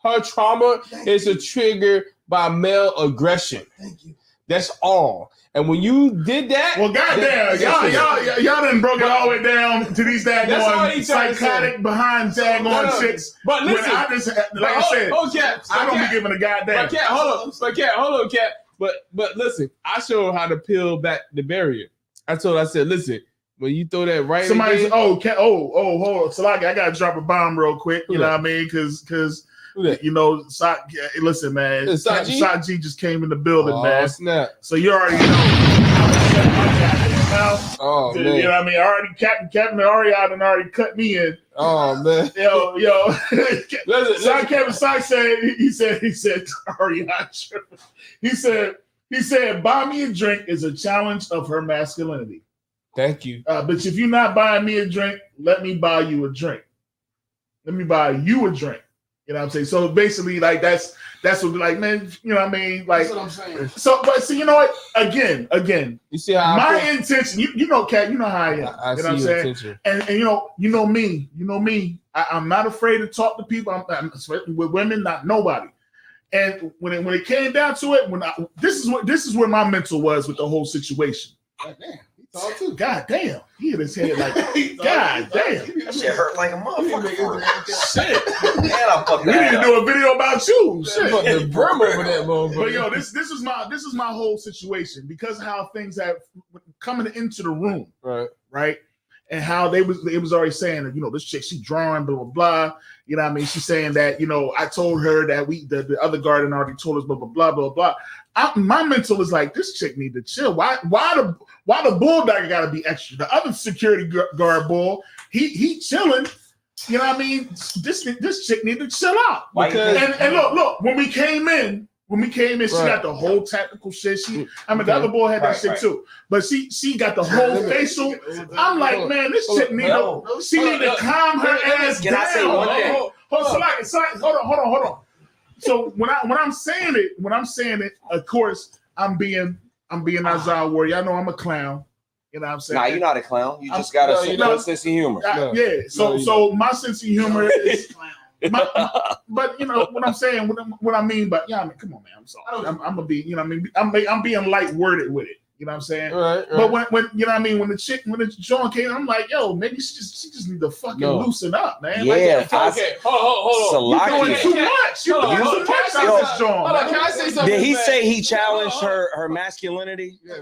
her trauma is a trigger by male aggression. Thank you. That's all. And when you did that, Well, goddamn, y'all done broke it all the way down to these That's all he's trying to psychotic behind daggone chicks. But When listen, I just, like I said, Cat, I don't be giving a goddamn. But Cat, hold on, Cat. But listen, I showed her how to peel back the barrier. I said, listen, when you throw that right, Somebody's again, hold on, Salaki, I gotta drop a bomb real quick. You Who know that? what I mean? Because who that? you know, listen, man, Is Sock G? Sock G just came in the building, Oh man. snap! So you already know. Oh You man! know what I mean? Captain already cut me in. Oh man! Yo. Listen, Kevin Sock said he said Ariana. He said buy me a drink is a challenge of her masculinity. thank you. But if you're not buying me a drink, let me buy you a drink. Let me buy you a drink. You know what I'm saying? So basically, like that's what like, man, you know what I mean? Like, That's what I'm saying. so, but see, you know what? Again, You see how my I feel? intention, you know, Kat, you know how I am. I You know see what I'm your saying? intention. And you know me. I'm not afraid to talk to people. I'm with women, not nobody. And when it came down to it, this is where my mental was with the whole situation. God damn, he thought too. God damn, he hit his head like, God damn. That shit hurt like a motherfucker. Shit. Man, I fucked We need that to up. do a video about you. Shit. Put the brim over that motherfucker. But yo, this is my whole situation because of how things have coming into the room, right? And how it was already saying that, you know, this chick, she drawing, blah, blah, blah. You know what I mean? She's saying that, you know, I told her that the other garden already told us, blah, blah, blah, blah, blah. My mental is like, this chick need to chill. Why the bulldog gotta be extra? The other security guard bull, he chilling. You know what I mean? This chick need to chill out. Why you And look, when we came in, When we came in, she got the whole tactical shit. The other boy had that shit too, but she got the whole facial. I'm like, man, this chick need to calm her ass down. Can I say one thing? Hold on. So when I'm saying it, of course, I'm being Azar Warrior. Y'all know I'm a clown. You know what I'm saying? Nah, you're not a clown. You just got a sense of humor. Yeah. So my sense of humor is. But you know what I'm saying, what I mean, but yeah, I mean, come on, man. I'm sorry. I'm gonna be, you know what I mean, I'm being light worded with it. You know what I'm saying? Right. But when you know what I mean, when the John came, I'm like, yo, maybe she just need to fucking loosen up, man. Yeah. Okay. Hold on. You're doing too much. You're doing too much out this John. Hold on. Can I say something? Did he say he challenged her masculinity? Yeah.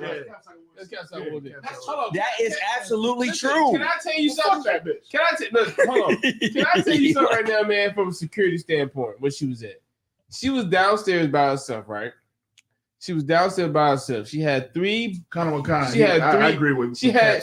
That is absolutely true. Can I tell you something? Fuck that bitch. Hold on. Can I tell you something right now, man, from a security standpoint, where she was at? She was downstairs by herself, right? She was downstairs by herself. She had three. I agree with. She had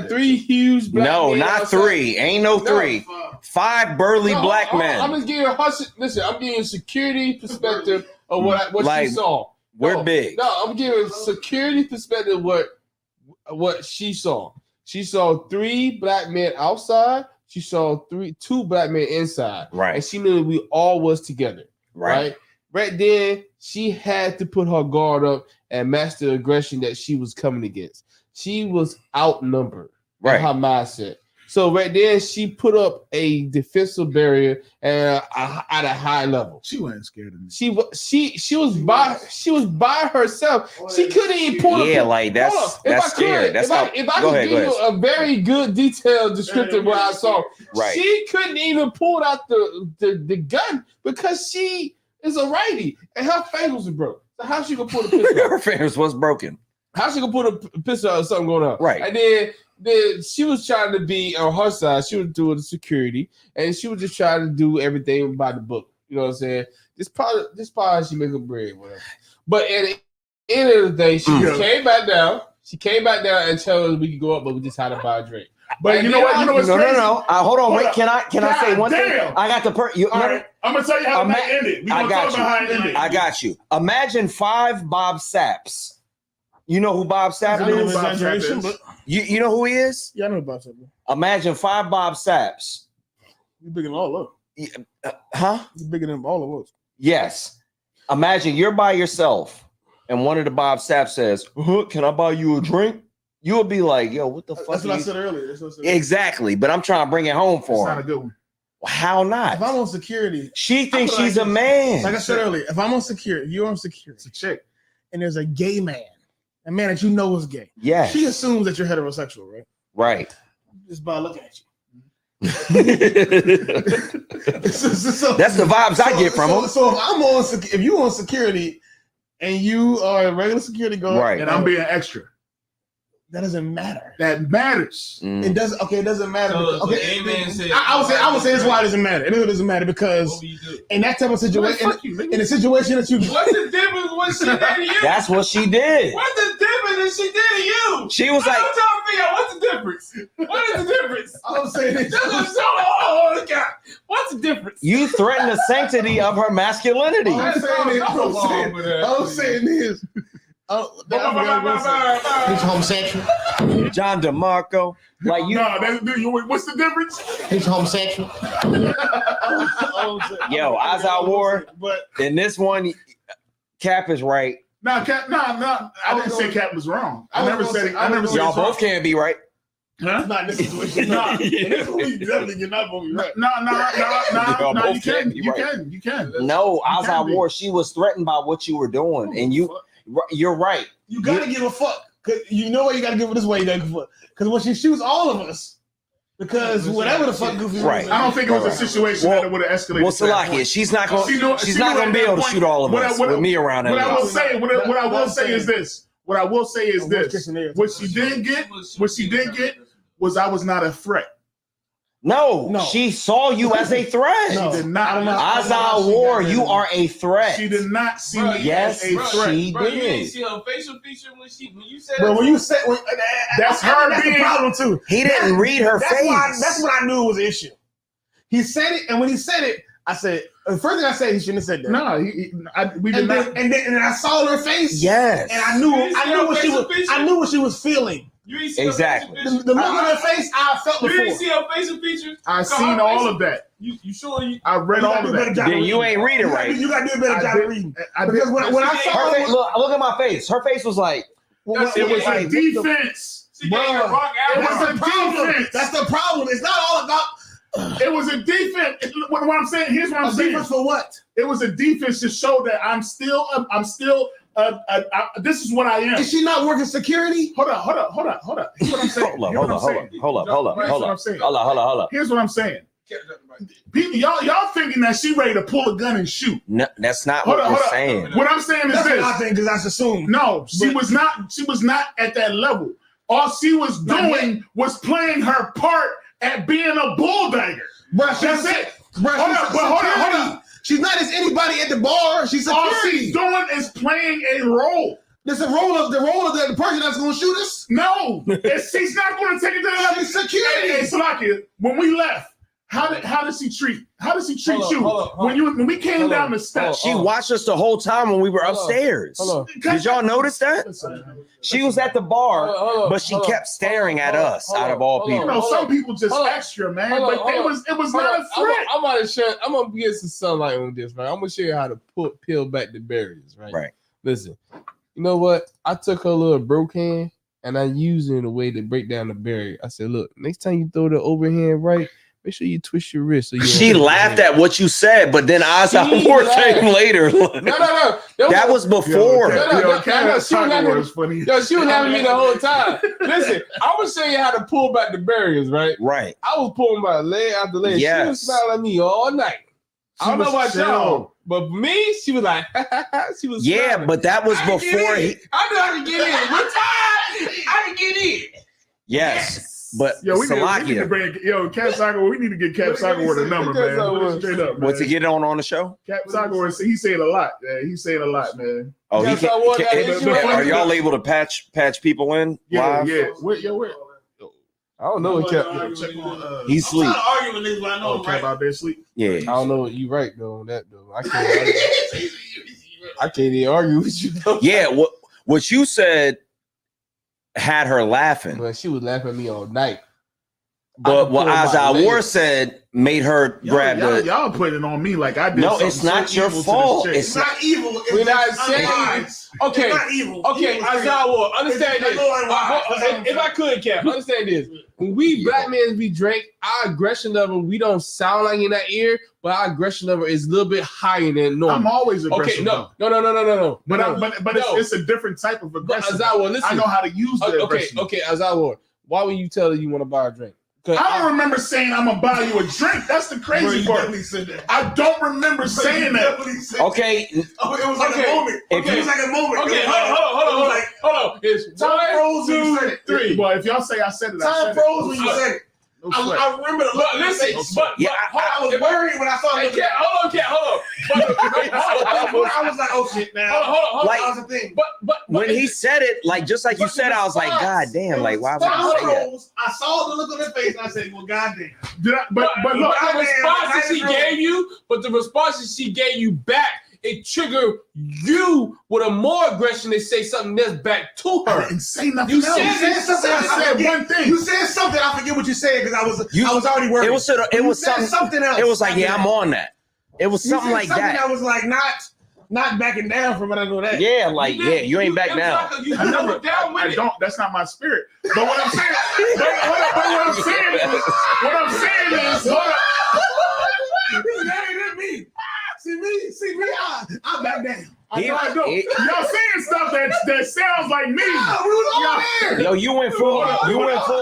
three huge black men. No, not outside. three. Ain't no three. 5 burly black men. I'm just giving her. Listen, I'm giving security perspective of what she saw. We're big. No, I'm giving security perspective what she saw. She saw 3 black men outside. She saw 2 black men inside. Right. And she knew we all was together. Right. Right then, she had to put her guard up and match the aggression that she was coming against. She was outnumbered. Right. Her mindset. So right there, she put up a defensive barrier at a high level. She wasn't scared of me. She was by herself. She couldn't even pull. Yeah, like that's scary. That's how. If I could give you a very good detailed description of what I saw, right? She couldn't even pull out the gun because she is a righty and her fingers are broken. So how she gonna pull the pistol? Her fingers was broken. How she gonna pull a pistol out of something going on? Right. And then she was trying to be on her side. She was doing the security, and she was just trying to do everything by the book. You know what I'm saying? This part she making bread, whatever. But at the end of the day, she came back down. She came back down and told us we could go up, but we just had to buy a drink. But you know what? What's crazy? No. Hold on. Wait. Can I say one thing? I got the All right. I'm gonna tell you how that ended. I got you. Imagine 5 Bob Sapps. You know who Bob Sapp is? You know who he is? Yeah, I know Bob Sapp. Imagine 5 Bob Sapps. You're bigger than all of them. Huh? You're bigger than all of us. Yes. Imagine you're by yourself and one of the Bob Sapps says, can I buy you a drink? You'll be like, yo, what the fuck? That's what I said earlier. Exactly. But I'm trying to bring it home for her. That's not a good one. How not? If I'm on security, she thinks she's a man. Like I said earlier, if I'm on security, you're on security. It's a chick. And there's a gay man, a man that you know is gay. Yeah. She assumes that you're heterosexual, right? Right. Just by looking at you. That's the vibes I get from him. So if you on security and you are a regular security guard, right, and I'm being extra, that doesn't matter. That matters. It doesn't. Okay, it doesn't matter. So okay, I would say that's why it doesn't matter. It doesn't matter because in that type of situation, in a situation that you, what's the difference? What she did to you? That's what she did. What's the difference that she did to you? She was like, what's the difference? What is the difference? I'm saying this. What's the difference? You threaten the sanctity of her masculinity. I'm saying this. He's homosexual. John DeMarco, like you. No, what's the difference? He's homosexual. Yo, Azar War. But in this one, Cap is right. No, Cap. No. I didn't say Cap was wrong. I never said. Y'all both can't be right. Huh? Not in this situation. Nah. Definitely, you're not going to be right. No. You can. No, Azar War. She was threatened by what you were doing, and you're right. You gotta give a fuck. Cause you know what you gotta give it this way. You gotta give a fuck. Because when she shoots all of us, because whatever the fuck Goofy right. I don't think it was a situation that would have escalated. Well, Salakia, she's not going to be able to shoot all of us with me around. What I will say is this. What she didn't get was I was not a threat. No, she saw you as a threat. She did not. Azar War, you are a threat. She did not see me as a threat. She did. You didn't see her facial feature when you said. Bro, when you said that's her being the problem too. He didn't read her face. That's what I knew was the issue. He said it, and when he said it, I said, the first thing I said, he shouldn't have said that. No, we did And not. then, and then I saw her face. Yes. And I knew what she was feeling. You ain't see Exactly. Her The look on her face, I felt you before. didn't see her facial features. I seen all of that. You sure you? I read all of that. Then you ain't read it right. You gotta do a better job of reading. Because when I saw Her her, face, look at my face. Her face was like, it was a defense. She gave you a wrong It was answer. a defense. that's the problem. It's not all about It was a defense. What I'm saying, here's what I'm a saying. defense for what? It was a defense to show that I'm still. This is what I am. Is she not working security? Hold up. Here's what I'm saying. hold up. Here's what I'm saying. People, y'all thinking that she ready to pull a gun and shoot. No, that's not what we're saying. What I'm saying is That's this. what I think, because that's assumed. No, she was not at that level. All she was doing was playing her part at being a bulldagger. Bruh, That's it. Hold on. She's not as anybody at the bar. She's All security. she's doing is playing a role. There's a role of the person that's going to shoot us. No, she's not going to take it to the level. She's security. Hey, Salakia, when we left, how does he treat you? When we came down the steps, She watched us the whole time when we were Hold on. upstairs. Hold on. Did y'all notice that? She was at the bar, but she kept staring at us out of all you people. know, some people just Hold on. extra, man. Hold on, But hold on. it was not a threat. I'm gonna get some sunlight on this, right? I'm gonna show you how to peel back the barriers, right? Right. Listen, you know what? I took her little broke hand and I used it in a way to break down the barrier. I said, look, next time you throw the overhand right, make sure you twist your wrist. So you She laughed at what you said, but then Asa She Moore laughed. came later. No. That was before. No, she was laughing. was funny. Yo, she was having me the whole time. Listen, I was showing you how to pull back the barriers, right? Right. I was pulling my leg after leg. She was Yes. smiling at me all night. I don't know about y'all, but for me, she was like, she was. Yeah, smiling. but that was I can before get in. he. I knew I could get in. What time? I can get in. Yes, but Yo, we need to Salakia. bring Cap Saga. We need to get Cap Saga a number, man. Straight up, man. What's to get on the show? Cap Saga, he's saying a lot. Man. He's saying a lot, man. Oh, he Yes, I want that issue. are y'all able to patch people in live? Yeah. Where? I don't know what Cap. Check on. He's asleep. arguing with niggas, but I know Cap out there sleep. Yeah. I don't know. You right though on that though. I can't even argue with you. Though. Yeah. What you said had her laughing, But she was laughing at me all night. but what I can pull my Azza War leg. said made her grab the. Y'all putting it on me like I did. No, something it's not so your evil to fault. this chick. It's not evil. It's We're not just saying. unwise. Okay. It's not evil. Okay, Evil is Azza War, understand It's this. unwise. If I could, Cap, understand this. When we black men be drink, our aggression level, we don't sound like in that ear, but our aggression level is a little bit higher than normal. I'm always aggressive. Okay, no. But it's a different type of But aggression. Azza War, listen. I know how to use the Okay, aggression. Azza War, why would you tell her you want to buy a drink? I don't remember saying I'm gonna buy you a drink. That's the crazy part. Said that. I don't remember saying that. Okay. Oh, it was like Okay. a moment. If It was like a moment. Okay, It was like- hold on. It's Time froze when you said 1, it. 2, 3. Well, if y'all say I said it, I Time said froze it. when you said it. No sweat. I remember the look. But listen, but Yeah, I was worried when I saw Hey, it. Cat, hold on. I was like, oh shit, now. Hold on. Like- That was the thing. But When he said it, like just like you But the said, I was like, God response- damn, like why would Time you say that? froze. I saw the look on her face and I said, well, goddamn. But look, the response that she I didn't gave you, but the response that she gave you back, it triggered you with a more aggression to say something that's back to I her. didn't say nothing You else. said something. I said one thing. You said something. I forget what you said because I was already worried. It was You said something. else. It was like, after yeah, that. I'm on that. It was You something said like that. I was like not backing down from it. I know that. Yeah, like yeah, you ain't back it was down. like you I never. doubled down with I it. don't. That's not my spirit. But what I'm saying. What I'm saying is. Hold up. That ain't me. See me. I back down. I know. Y'all saying stuff that sounds like me. We was all there. Yo, you went full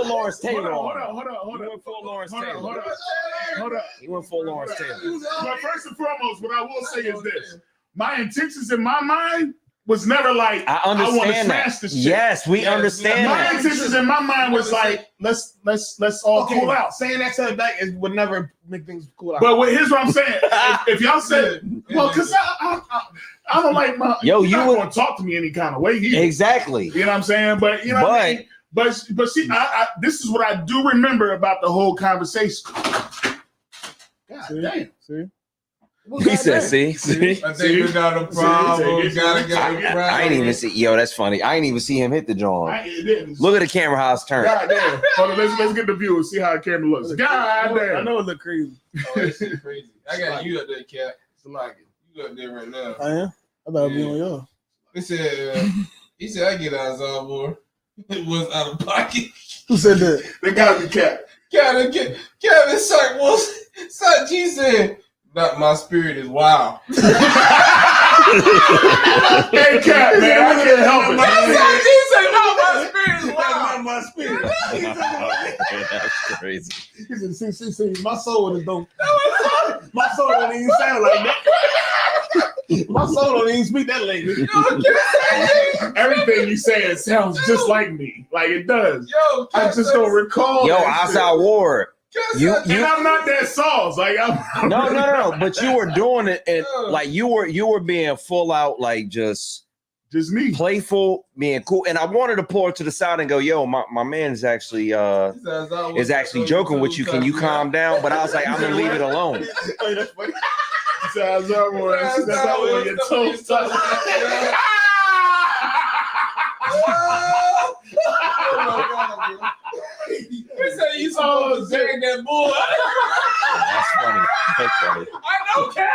Lawrence Taylor Hold on. on. You went full Lawrence Hold Taylor. on. You went full Lawrence Taylor. But first and foremost, what I will say is this: my intentions in my mind was never like I want to understand smash that. this shit. Yes, we understand My that. intentions in my mind was like let's all Okay, cool out. saying that to her back would never make things cool out. But here's what I'm saying: if y'all said, well, because I don't like my Yo, you're you not would- gonna talk to me any kind of way. Either. Exactly. You know what I'm saying? But you know, what I mean? but see, I this is what I do remember about the whole conversation. God damn. See? He said, see? I think we got a problem. See? Got a problem. I ain't even see. Yo, that's funny. I ain't even see him hit the joint. Look at the camera how it's turned. God damn. Hold on, let's get the view and see how the camera looks. God I damn. know it look crazy. Oh, that shit crazy. I got you up there, Cap. You up there right now. I am. I thought I'd be on y'all. He said, I get Azar more. It was out of pocket. Who said that? They gotta be Cap. Kevin Sack was Sack G said, "Not my spirit is wild." Hey Cap, man, I can't help it. Sack G said, "Not my spirit is wild." Not my spirit. That's crazy. He said, see, my soul is don't. My soul don't even sound like that. My soul don't even speak that language. Everything you say, it sounds just like me. Like it does. Yo, I just don't recall. Yo, that outside Ward. You shit. And I'm not that sauce. Like I'm no. But you were doing it, and like you were being full out, like just me. playful, being cool. And I wanted to pull her to the side and go, "Yo, my man is actually joking with you. Can you calm down?" But I was like, "I'm gonna leave it alone." That's funny. That's how your toes touch. He said you supposed to drag that bull. That's funny. I know, Cap.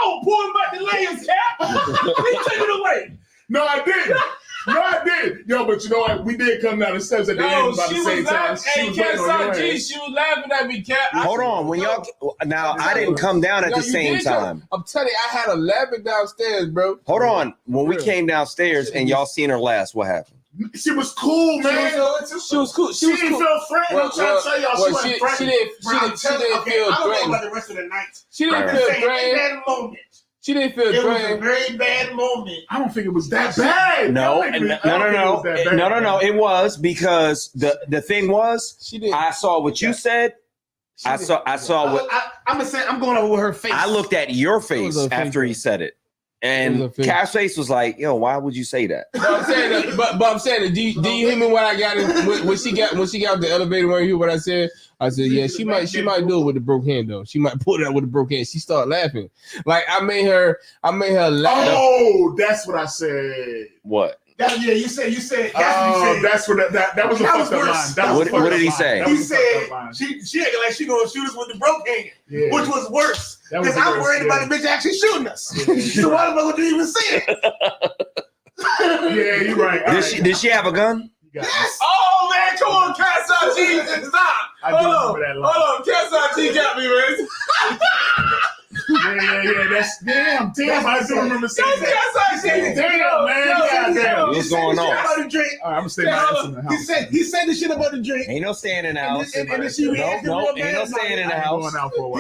I'll pull him back the layers, Cap. He took it away. No, I didn't. Yo, but you know what? We did come down the steps at the end about the same time. Hey, Cat Saw G, she was laughing at me, Cap. Hold on, when y'all now I didn't come down at the same time. I'm telling you, I had her laughing downstairs, bro. Hold on, when we came downstairs and y'all seen her last, what happened? She was cool, man. She was cool. She didn't feel threatened. I'm trying to tell y'all she wasn't threatened. She didn't feel I don't know threatened. about the rest of the night. She didn't feel threatened. She didn't feel It was a threatened. very bad moment. I don't think it was that bad. No. It was because the thing was, She didn't. I saw what you said. I saw what I'm going over with her face. I looked at your face a after he said it, and Cap's face was like, "Yo, why would you say that?" But I'm saying that. Do you hear me when I got in when she got the elevator? When you hear what I said? I said, yeah, she might do it with the broke hand though. She might pull it out with the broke hand. She started laughing. Like I made her laugh. Oh, that's what I said. What? You said. That's what that was a fucked up line. What did he say? He said she acting like she gonna shoot us with the broke hand, which was worse. Because I'm worried about the bitch actually shooting us. So why the fuck did you even say it? Yeah, you're right. Did she have a gun? Yes. Oh man, come on, Cat Saw G, stop. Hold on, Cat Saw G got me, man. Yeah. That's damn. I do remember saying that. Cat Saw G, Damn, man. Goddamn. What's going on? About the drink. All right, I'm gonna stay my ass in the house. He said the shit about the drink. Ain't no staying in the house. And then she reacted real Nope. bad Ain't no about staying it. in the house. Going out for a while.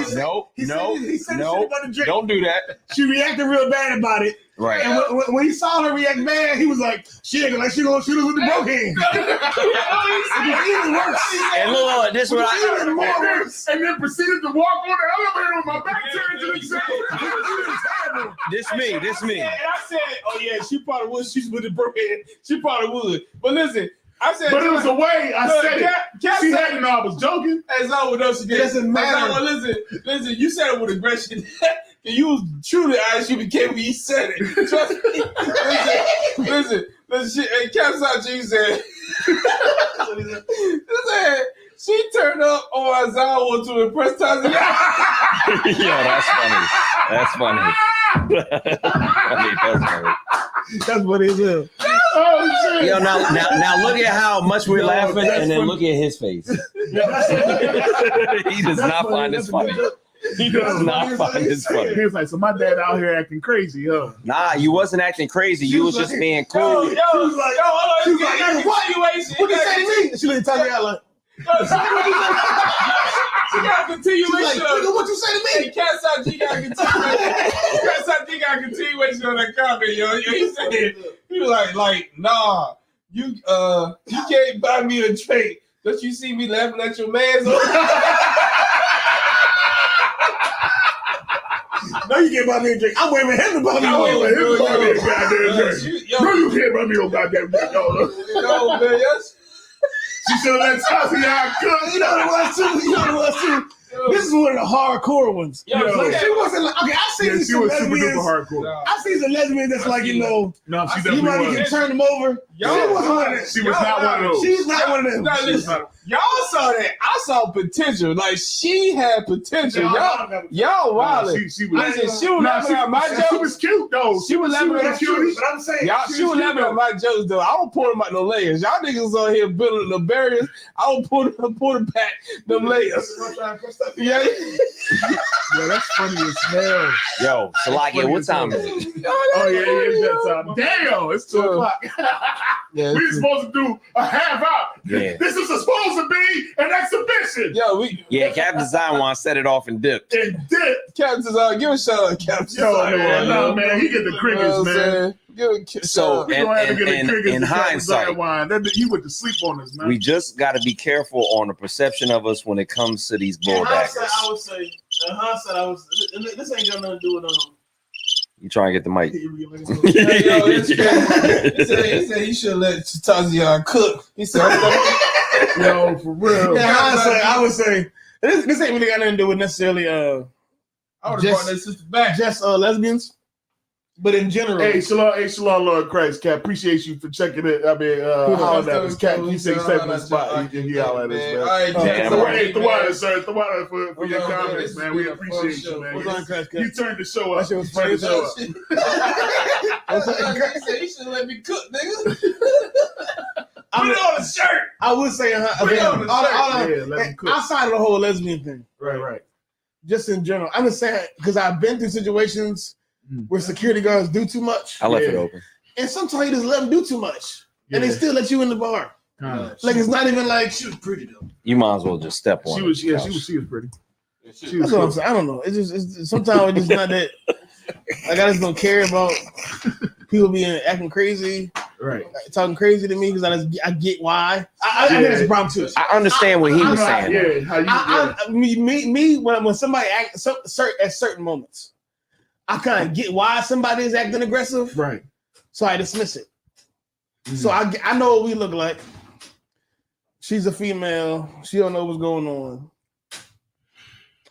He said the shit Nope. about the drink. Don't do that. She reacted real bad about it. Right. And when he saw her react bad, he was like, she acting like she gonna shoot us with the broke hand. It was even worse. And look, this is what Even more worse. And then proceeded to walk on the elevator with my back turned to the table. This me. And I said, oh yeah, she probably would. She's with the broke hand. She probably would. But listen, I said, But it was the way I said it. Cat She said, had to know I was joking. as all know she did. It doesn't matter. Listen, you said it with aggression. And you was true to as you became when you said it. Trust me. Listen. And Cat Saw G said, she turned up on Zawa to impress Tatiana. Yo, that's funny. That's what it is. Oh shit. Yo, now look at how much we're laughing, and then look at his face. He does not find this funny. He does not find this funny. He was like, so my dad out here acting crazy, huh? Nah, you wasn't acting crazy. You was just being cool. She was like, what you say to me? She didn't tell me out like, She got a continuation. like, nigga, what you say to me? Cat Saw G got a continuation on that comment, yo. He said, he was like, nah, you can't buy me a drink. Don't you see me laughing at your man's? No, you can't buy me a drink. I'm waving him to buy me a drink. No, you can't buy me no goddamn drink, No, man, yes. She said that Tatiana cook. You know what it was too? This is one of the hardcore ones. Yo, Like, she wasn't like, okay, I Yeah, seen she some was super duper lesbians. hardcore. I seen some lesbians that's like, you know, No, she you definitely might was. can turn them over. She wasn't one of them. She was not one of those. She was not one of them. Now listen, y'all saw that. I saw potential. Like she had potential. Y'all wildin'. She was. Listen, she was laughing at my She jokes. was cute though. She was laughing at cutie. But I'm saying, Y'all, she was laughing at my jokes though. I don't pull them out no layers. Y'all niggas on here building the barriers. I don't pull them back them layers. Yeah. Yeah, that's funny as hell. Yo, Salakia, what time is it? Oh yeah, it's that time. Damn, it's 2 o'clock. Yeah, We supposed to do a half hour. Yeah. This is supposed to be an exhibition. Yo, Yeah, Captain Zion want to set it off and dip. And dip. Captain Zion, give a shout out, Captain Yo, Zion. man, no, man, he get the crickets, man. So, We gonna have to get the in crickets. to hindsight, Zion wine. He went to sleep on us, man. we just got to be careful on the perception of us when it comes to these In hindsight, bullbackers. I would say, this ain't got nothing to do with You trying to get the mic? Yo, it's crazy. He said he should let Tazian cook. He said, Yo, for real. In hindsight, I would say this ain't really got nothing to do with necessarily I would have Just- brought that sister back. just lesbians, but in general. Hey, Shalom, Lord Christ, Cat. Appreciate you for checking it. I mean, hollering at us. Cat, you say step in the spot. He holler at us, man. All right, Damn, Jack. right. The water, sir. The water for What's your on, comments, man? man. We This is appreciate a you, man. What's on, Crash? You turned the show That up. shit was You turned the funny. show up. He said he should let me cook, nigga. Put it on the shirt. I would say, Put it on the shirt. Yeah, let me cook. outside of the whole lesbian thing, Right. just in general, I'm just saying because I've been through situations where security guards do too much, I left it Yeah. open. and sometimes you just let them do too much, and they Yeah. still let you in the bar. Kinda. Like it's not even like She was pretty though. You might as well just step on. She it. was pretty. She was that's what I'm cool. saying. I don't know. It's sometimes it's just not that. Like I just don't care about people being acting crazy, Right. talking crazy to me because I get why. I think that's a problem too. I understand what he was saying. Yeah, how you Me when somebody acts at certain moments, I kind of get why somebody is acting aggressive, right. so I dismiss it. So I know what we look like. She's a female. She don't know what's going on.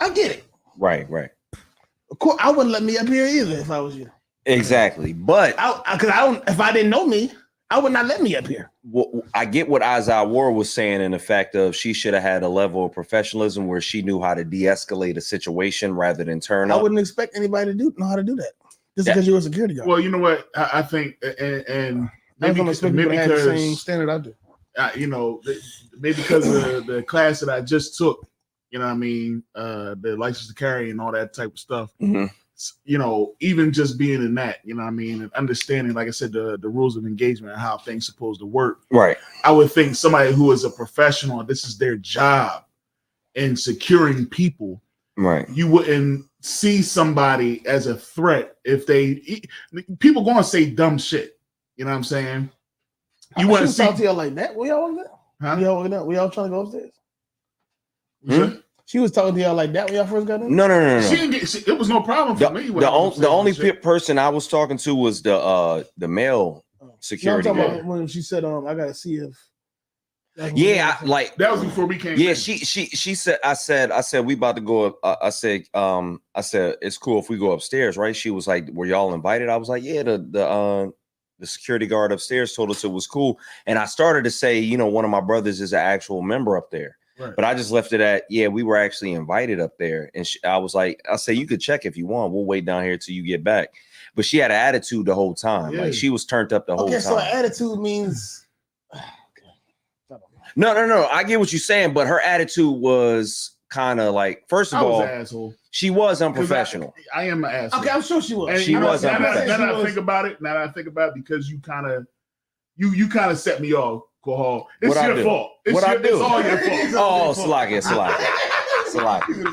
I get it. Right. Of course, I wouldn't let me up here either if I was you. Exactly. But Because I don't. If I didn't know me, I would not let me up here. I get what Isaiah Ward was saying in the fact of she should have had a level of professionalism where she knew how to de-escalate a situation rather than turn I up. wouldn't expect anybody to know how to do that just Yeah. because you're a security guard. Well, you know what? I think, and I maybe, don't expect people maybe to have the same because standard I do. you know, maybe because of the class that I just took, you know what I mean, the license to carry and all that type of stuff. Mhm. You know, even just being in that, you know what I mean, and understanding, like I said, the rules of engagement and how things supposed to work. Right. I would think somebody who is a professional, this is their job in securing people, Right. you wouldn't see somebody as a threat if people going to say dumb shit. You know what I'm saying? You want to see talk to y'all like that? We all was there. Huh? We all trying to go upstairs. Hmm? She was talking to y'all like that when y'all first got in. No. She didn't get. It was no problem for me. The only person I was talking to was the male No, I'm security talking guard. about when she said, "I gotta see if." Yeah, that was before we came. Yeah, in. she said, I said we about to go up. I said it's cool if we go upstairs, right? She was like, were y'all invited? I was like, yeah, the security guard upstairs told us it was cool. And I started to say, you know, one of my brothers is an actual member up there. Right. But I just left it at, yeah, we were actually invited up there. And I was like, I say, you could check if you want. We'll wait down here till you get back. But she had an attitude the whole time. Yeah. Like she was turned up the whole Okay, time. so attitude means. No. I get what you're saying, but her attitude was kind of like, first of I was all, an asshole. she was unprofessional. I am an asshole. Okay, I'm sure she was. And She you know, was now that unprofessional. I think about it, because you kind of you kind of set me off, Kohal. It's What'd I your do? fault. It's What'd I It's do? all your fault. Oh, Salakia. It's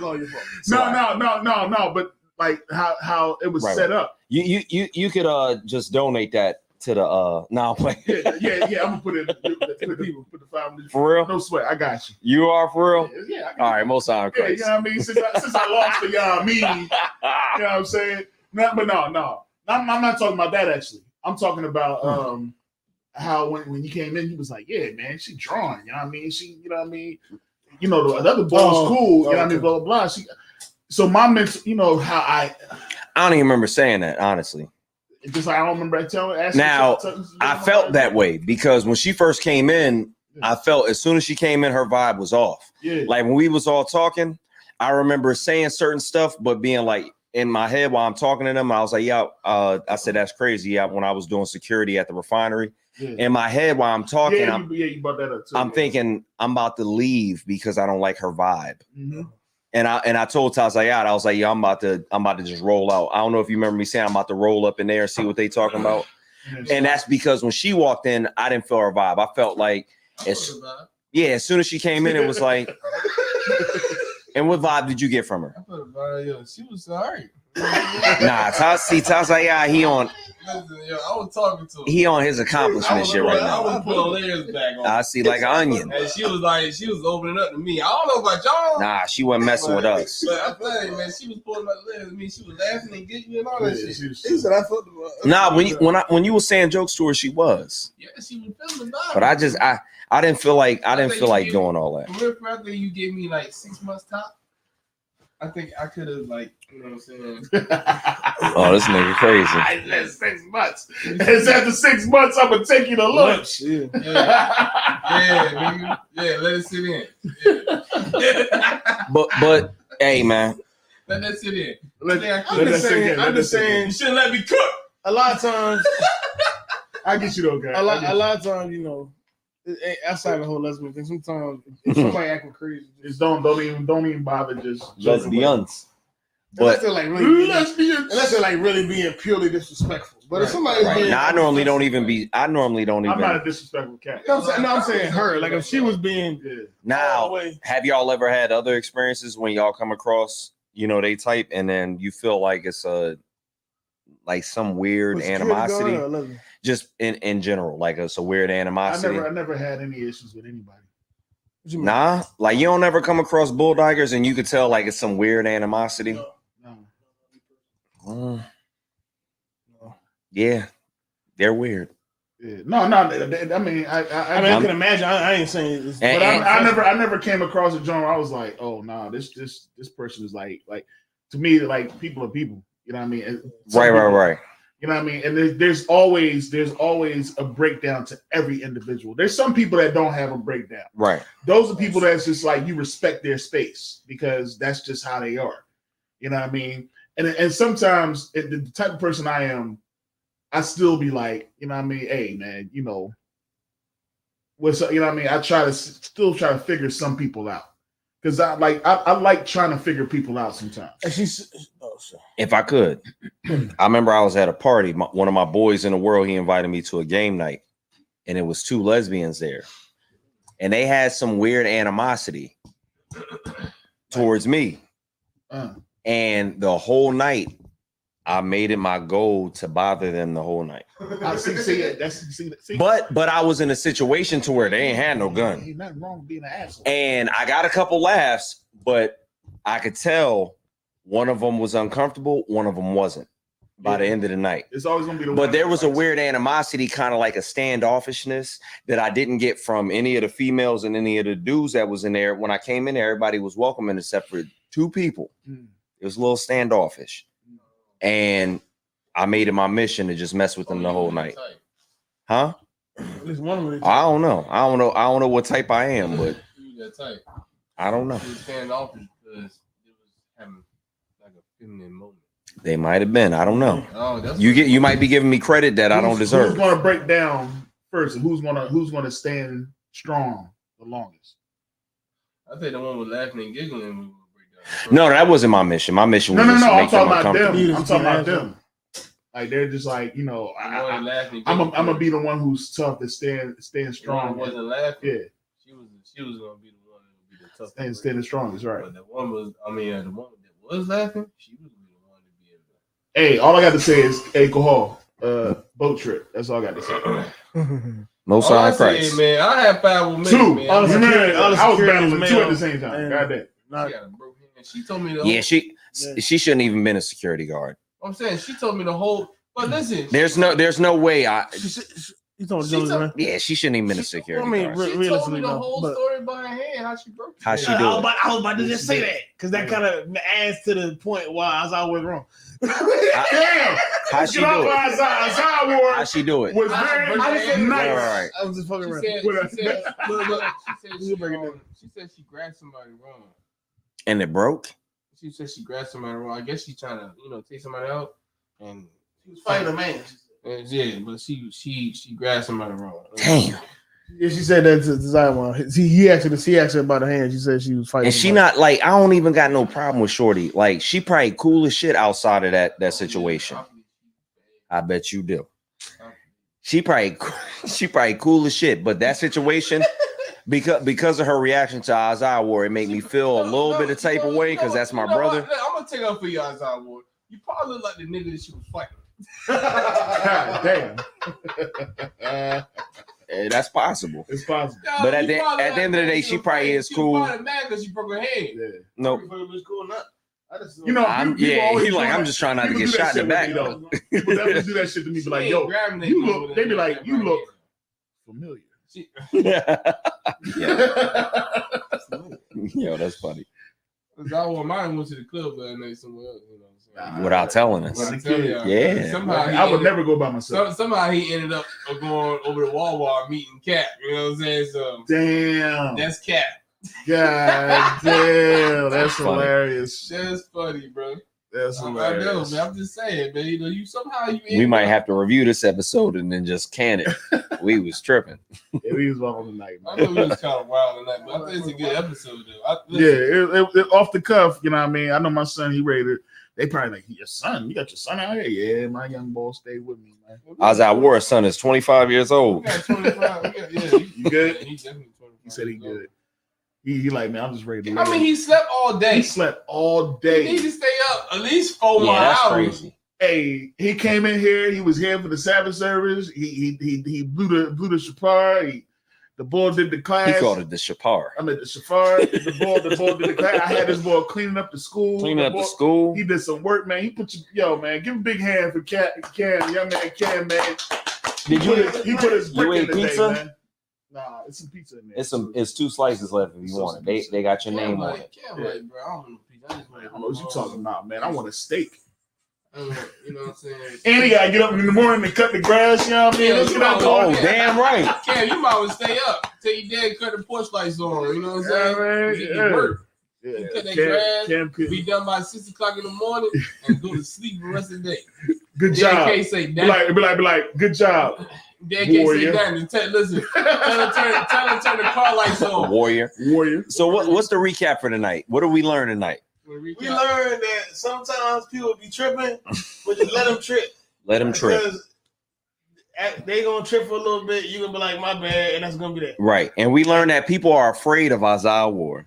all your fault. No. But like how it was Right, set up. You could just donate that to the no. Yeah. I'm gonna put the 5 minutes. For real? No sweat. I got you. You are for real? Yeah. I got All right, most time, Yeah, you Christ. know what I mean? Since I lost to y'all, me, you know what I'm saying? No. I'm not talking about that actually. I'm talking about how when you came in, he was like, yeah, man, she drawing, you know what I mean? She, you know what I mean? you know, the other boy was cool. You know what I mean? Blah, blah, blah. So my mental, you know, how I don't even remember saying that, honestly. It's just like, I don't remember telling. Now, I felt that way because when she first came in, I felt as soon as she came in, her vibe was off. Yeah. Like when we was all talking, I remember saying certain stuff, but being like in my head while I'm talking to them, I was like, yeah, I said, that's crazy. Yeah, when I was doing security at the refinery. Yeah. In my head while I'm talking, you brought that up too. I'm thinking I'm about to leave because I don't like her vibe. Mm-hmm. And I told Tazayat, I was like, yeah, I'm about to just roll out. I don't know if you remember me saying I'm about to roll up in there and see what they talking about. And that's because when she walked in, I didn't feel her vibe. I felt like as soon as she came in, it was like, and what vibe did you get from her? I felt about her, she was all right. Nah, Tazayat, he on. Listen, yo, I was talking to her. He on his accomplishment shit right now. I was putting layers back on. I see like an onion. And she was opening up to me. I don't know about y'all. Nah, she wasn't messing with us. But I'm telling you, man, she was pulling up layers to me. She was laughing and giggling and all that shit. He said I felt the Nah, when you were saying jokes to her, she was. Yeah, she was feeling about But I didn't feel like you doing all that. For real, I think you gave me like 6 months top. I think I could have, like, you know what I'm saying? Oh, this nigga crazy. I said 6 months. It's after 6 months, I'm gonna take you to lunch. Yeah, nigga. Yeah, let it sit in. Yeah. But hey, man. Let that sit in. I'm just saying. You shouldn't let me cook. A lot of times, I get you though, guys. a lot of times, you know, outside the whole lesbian thing, sometimes if somebody acting crazy, just don't even bother. Just Lesbians. Unless But they're like really being purely disrespectful. But if somebody's being, I normally don't even. I'm not a disrespectful cat. I'm saying her. Like if she was being Now, have y'all ever had other experiences when y'all come across, you know, they type and then you feel like it's like some weird animosity, just in general, like it's a weird animosity. I never had any issues with anybody. Nah, like you don't ever come across bulldoggers and you could tell like it's some weird animosity. No. Yeah, they're weird. Yeah. No. I mean, I can imagine. I ain't saying this, but I never came across a genre. I was like, oh no, this person is like to me, like people are people. You know what I mean? Right. You know what I mean? And there's always a breakdown to every individual. There's some people that don't have a breakdown. Right. Those are people that's just like you respect their space because that's just how they are. You know what I mean? And sometimes the type of person I am, I still be like, you know what I mean? Hey man, you know, what's up? You know what I mean? I still try to figure some people out. Because I like trying to figure people out sometimes. If I could, I remember I was at a party. One of my boys in the world, he invited me to a game night, and it was 2 lesbians there, and they had some weird animosity towards me. And the whole night, I made it my goal to bother them the whole night. But I was in a situation to where they ain't had no gun. Ain't nothing wrong with being an asshole. And I got a couple laughs, but I could tell one of them was uncomfortable, one of them wasn't by the end of the night. It's always gonna be the one. But there was a weird animosity, kind of like a standoffishness that I didn't get from any of the females and any of the dudes that was in there. When I came in there, everybody was welcoming except for 2 people. It was a little standoffish. And I made it my mission to just mess with them the whole night. Huh? At least one of them. I don't know. I don't know what type I am, but that type. I don't know. He was standoffish because it was having like a feminine moment. They might have been. I don't know. Oh, You might be giving me credit that I don't deserve. Who's going to break down first, and who's going to stand strong the longest? I think the one with laughing and giggling. No, that wasn't my mission. My mission was just to make them uncomfortable. I'm talking about them. Like they're just like, you know, I'm gonna be the one who's tough to stand strong. Wasn't laughing. Yeah, she was gonna be the one that would be the toughest. And standing strong is right. But the one was, the one that was laughing, she was the one to be able to. Hey, all I got to say is alcohol, boat trip. That's all I got to say. Most high Christ. Man, I had 5 with me. 2. Man. I was battling 2 at the same time. Goddamn. She told me Yeah, she shouldn't even been a security guard. I'm saying she told me the whole. But listen, there's no way. You told She Jones, told- man. Yeah, she shouldn't even been a security I mean, guard. She told realistically, me the no, whole but- story behind her hand, how she broke. How she it. do it? I was about to just say that because that kind of adds to the point why I was always wrong. Damn. How she Get off do it? Isaiah How Ward she do it? was very I just said- nice. All right. I was just fucking She around. said, With she said, look, You she said she grabbed somebody wrong. And it broke. She said she grabbed somebody wrong. I guess she trying to, take somebody out, and She was fighting a man. yeah, but she grabbed somebody wrong. Damn. Yeah, she said that to Zion. He asked her about her hand. She said she was fighting. And she somebody. not like, I don't even got no problem with Shorty. Like, she probably cool as shit outside of that situation. I bet you do. She probably cool as shit. But that situation, because of her reaction to Isaiah Ward, it made me feel a little bit of type of way because that's my brother. I'm gonna take up for you, Isaiah Ward. You probably look like the nigga that she was fighting. God damn. That's possible. It's possible. Yo, But at you the probably end of the like day, that she was probably fighting. is She cool. was probably mad because she broke her hand. Yeah. Nope. Was cool enough. You know, people Yeah, always he like, do I'm that. just trying not to People get do that shot in the shit back. with me, though. People definitely do that shit to me. Be She like, ain't yo, grabbing that you nigga look. with They her be like, hand. you look familiar. She- Yo, that's funny. Cause I want mine went to the club that night somewhere else. You know what I'm saying? Without telling us. But I tell y'all, Yeah. Somehow he I would ended- never go by myself. Somehow he ended up going over to Wawa meeting Cap. You know what I'm saying? So Damn. that's Cap. God damn. That's Funny. hilarious. That's funny, bro. That's I know, hilarious. man. I'm just saying, man. You somehow you. We might have to review this episode and then just can it. We was tripping. Yeah, we was on tonight, I man. know we was kind of wild tonight, but I think it's a good episode though. Yeah, it off the cuff, you know what I mean? I know my son, he rated. They probably like, your son, you got your son out here? Yeah, my young boy stayed with me, man. Isaiah Ward's son is 25 years We old. got 25. You good? Yeah, he's definitely 25. He said he good. He like, man, I'm just ready to I mean, he slept all day. he slept all He day. need to stay up at least 4 more Yeah, that's hours. crazy. Hey, he came in here. He was here for the Sabbath service. He blew the shofar. The boy did the class. He called it the Shapar. I mean the shofar. The boy did the class. I had this boy cleaning up the school. Cleaning up boy, the school. He did some work, man. He put man, give him a big hand for Cam, young man Cam, man. Did He put his you brick ate in the pizza? day, man. Nah, it's some pizza in there. It's 2 slices left if you want it. They got your name on it. Cam, like, bro, I don't know. I just I don't know what you talking about, man. I want a steak. You know what I'm saying? And he gotta get up in the morning to cut the grass, you know what I mean? Yeah, Let's you get out know, Oh, there. damn right. Cam, you might as well stay up till your dad cut the porch lights on. You know what I'm Yeah, saying? man. You Yeah. work. Yeah. You cut that grass, Cam could- be done by 6 o'clock in the morning, and go to sleep the rest of the day. Good Dad job. can't say Be that. like, good job, Dad can't say Warrior. that. Listen, tell him turn the car lights on. Warrior. warrior. So what's the recap for tonight? What did we learn tonight? We learned that sometimes people be tripping, but just let them trip. Let him trip. Because they gonna trip for a little bit. You gonna be like, my bad, and that's gonna be that. Right. And we learned that people are afraid of Isaiah Ward.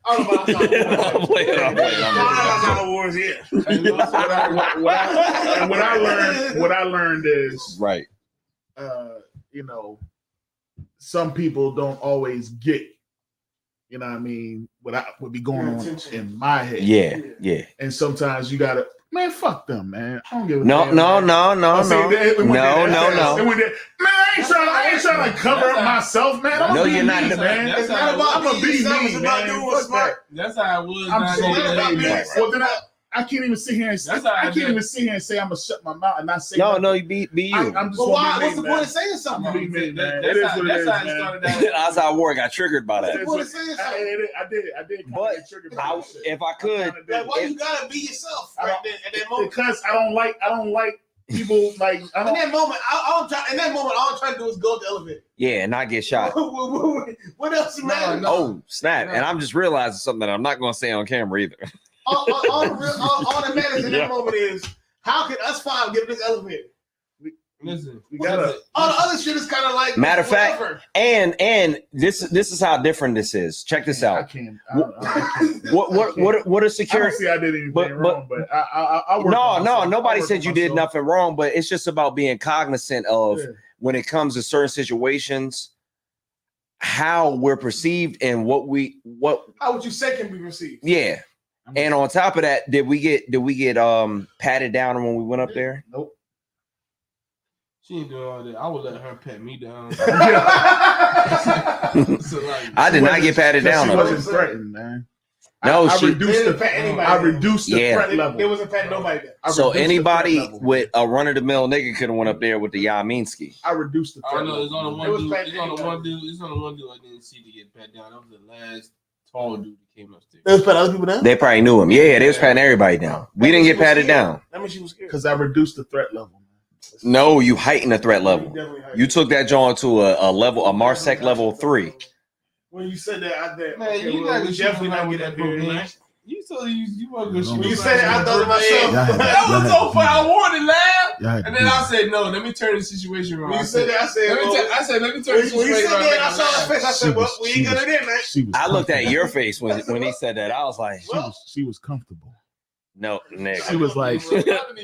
I don't know about I'm playing, I'm playing, I'm playing. Wars, yeah. What I learned is, Right. you know, some people don't always get, you know what I mean, what would be going on in my head. Yeah. Yeah. And sometimes you gotta, man, fuck them, man. I don't give a No, damn. no, man. no, no, Oh, see, no. it went there. No. It went there. Man, I ain't trying to cover up myself, man. I'm No, gonna be you're not. me, man. That's It's not about I'm gonna be yourself, me, it's about man. doing what's Fuck that. smart. That's how it was. I'm down so there. glad about me. Well, then I can't even sit here and say, That's how I I can't did. even sit here and say I'm gonna shut my mouth and not say No, nothing. no, you be you. I'm just But why? gonna be What's me, the man. point of saying I'm something? gonna be me, man. That's It is how what it is, it man. started out. Isaiah Ward got triggered by What's the that. point of saying something? I did. But get triggered by that shit. if I could, Like, why you gotta be yourself I right don't- there at that moment? because I don't like people like I In don't. that moment, all I'm trying to do is go up the elevator. yeah, and not get shot. What else No, matters? no. Oh, snap. And I'm just realizing something that I'm not going to say on camera either. All that matters in that moment is how can us 5 get in this elevator? Listen, We gotta. All the other shit is kind of like Matter of fact, whatever. And this is how different this is. Check this I out. can't. I can't. What a I don't security. see I did anything But- wrong, but I work No, on myself. nobody I work said on you did myself. nothing wrong, but it's just about being cognizant of Yeah. when it comes to certain situations, how we're perceived and what How would you say can be received? yeah. And on top of that, did we get patted down when we went up there? Nope. She ain't doing all that. I would let her pat me down. So, like, I did not get patted down. She though. wasn't threatened, man. No, I she. reduced They the didn't pat anybody. I reduced the Yeah. threat level. They wasn't patting nobody down. I So reduced the anybody threat level. with a run of the mill nigga could have went up there with the Yaminsky. I reduced the I threat know level. there's only It one was dude. pat There's only anybody. one dude. There's only one dude I didn't see to get pat down. That was the last tall dude that came upstairs. They was patting other people down. They probably knew him. Yeah, they was patting everybody down. We didn't get patted down. That means she was scared. Because I reduced the threat level. No, you heightened the threat level. Definitely heard. You took that joint to a level, a Marsec level 3. When you said that, I did. Man, Okay, you well, not we gonna definitely shoot not with get that that here propane. tonight. You told you weren't gonna shoot. When you with said it, I that. thought to myself. That was so funny. I wanted to laugh, Yeah, and then I said, "No, let me turn the situation around." When you said that, I said, Let me well, I said, "Let me turn the when you situation said around." that, I saw her face. I said, well, we ain't gonna do that, man. I looked at your face when he said that. I was like, She was comfortable. no, Nick. She was like,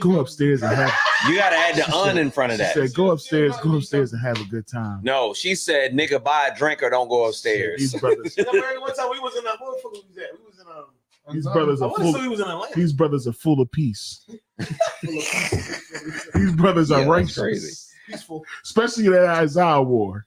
go upstairs and have. You gotta add the un in front of She that. said, go upstairs and have a good time. No, she said, nigga, buy a drink or don't go upstairs. These brothers, Remember one time we was in where the fuck was we at? We was in these brothers I are want to full. say we was in Atlanta. These brothers are full of peace. These brothers Yeah, are that's righteous, crazy. Peaceful. especially that Isaiah war.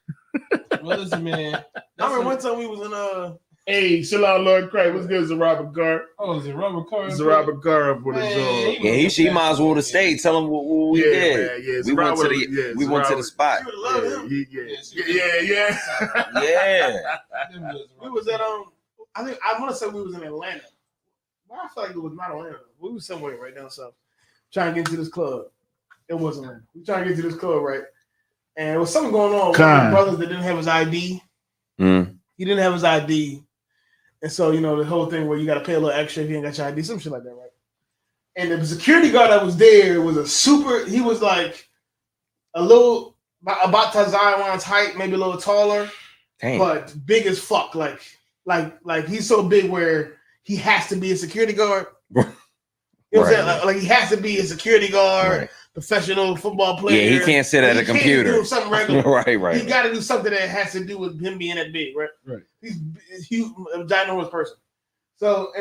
Well, listen, man. I remember one time we was in Hey, chill out, Lord Christ. What's good, Robert Carr? Oh, is it Robert Carr? Robert Carr up with his Man, Yeah, she might as well have stayed. Tell him what we did. Man, yeah. We went to Zarab the was- we went to the spot. you would love him. Yeah. Yeah. We was at I think I want to say we was in Atlanta. But I feel like it was not Atlanta. We was somewhere right down south, trying to get into this club. It wasn't Atlanta. We trying to get to this club, right? And there was something going on with Con. the brothers that didn't have his ID. Mm. He didn't have his ID, and so the whole thing where you got to pay a little extra if you ain't got your ID, some shit like that, right? And the security guard that was there was he was like a little about Zion height, maybe a little taller, Damn. but big as fuck. Like he's so big where he has to be a security guard. You know what I'm saying? Like he has to be a security guard, Right. professional football player. Yeah, he can't sit at a He can't computer. do something regular. right. He got to do something that has to do with him being that big, right? Right. He's a huge, a ginormous person. So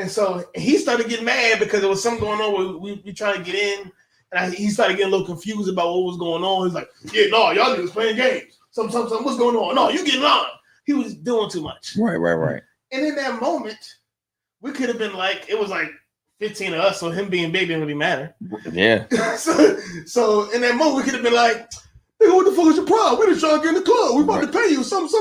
he started getting mad because there was something going on where we trying to get in, and he started getting a little confused about what was going on. He's like, "Yeah, no, y'all niggas playing games. Something. What's going on? No, you getting on." He was doing too much. Right. And in that moment, we could have been like, it was like 15 of us, so him being big didn't really matter. Yeah. so in that moment, we could have been like, "Nigga, what the fuck is your problem? We just trying to get in the club. We about to pay you something.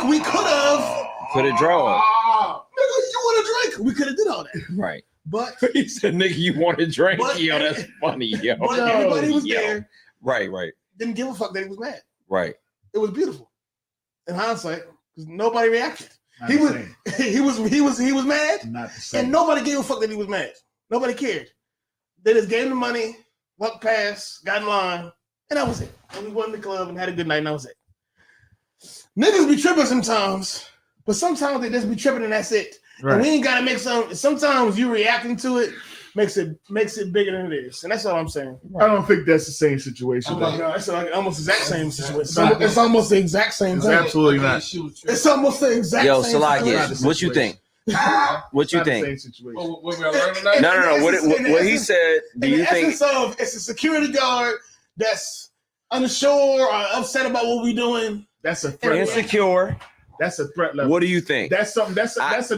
We could have. Could have drawn. Nigga, you want a drink? We could have did all that. Right. But He said, nigga, you want a drink? But- Yo, that's funny, yo. but everybody was Yo. there. Right. Didn't give a fuck that he was mad. Right. It was beautiful. In hindsight, because nobody reacted. Not He the was, same. he was mad, Not the same. and nobody gave a fuck that he was mad. Nobody cared. They just gave him the money, walked past, got in line, and that was it. And we went to the club and had a good night, and that was it. Niggas be tripping sometimes, but sometimes they just be tripping and that's it. Right. And we ain't gotta make sometimes you reacting to it makes it bigger than it is. And that's all I'm saying. I don't think that's the same situation. Oh my though. god, it's like almost the exact same situation. It's almost the exact same It's thing. absolutely not. It's almost the exact Yo, same Salakia, situation. what you think? What It's you not the think? same situation. Oh, what we are learning tonight? No. What he said, do In you the think? essence of it's a security guard that's unsure or upset about what we're doing. That's a threat. Insecure. That's a threat level. What do you think? That's something. That's Because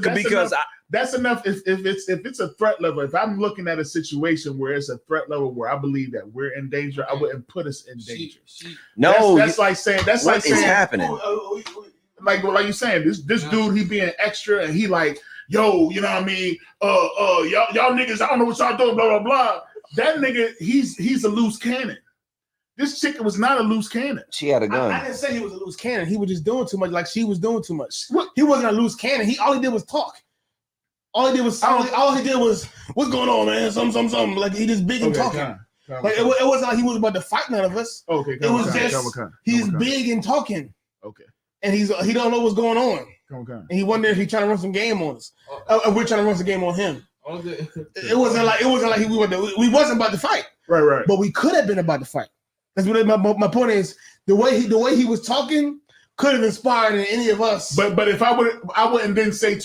enough. That's enough. If it's a threat level, if I'm looking at a situation where it's a threat level where I believe that we're in danger, I wouldn't put us in danger. no, that's like saying what is happening? like you saying this dude, he being extra and he like, yo, you know what I mean? Y'all niggas, I don't know what y'all doing, blah blah blah. That nigga, he's a loose cannon. This chick was not a loose cannon. She had a I gun. didn't say he was a loose cannon. He was just doing too much. Like she was doing too much. What? He wasn't a loose cannon. All he did was talk. All he did was what's going on, man? Something. Like he just big and talking. Like it wasn't like he was about to fight none of us. Okay, It was just he's big and talking. Okay, And he don't know what's going on. come. And he wondered if he trying to run some game on us. And we're trying to run some game on him. It wasn't like we wasn't about to fight. Right. But we could have been about to fight. That's what my point is. The way he was talking could have inspired in any of us. But if I wouldn't then say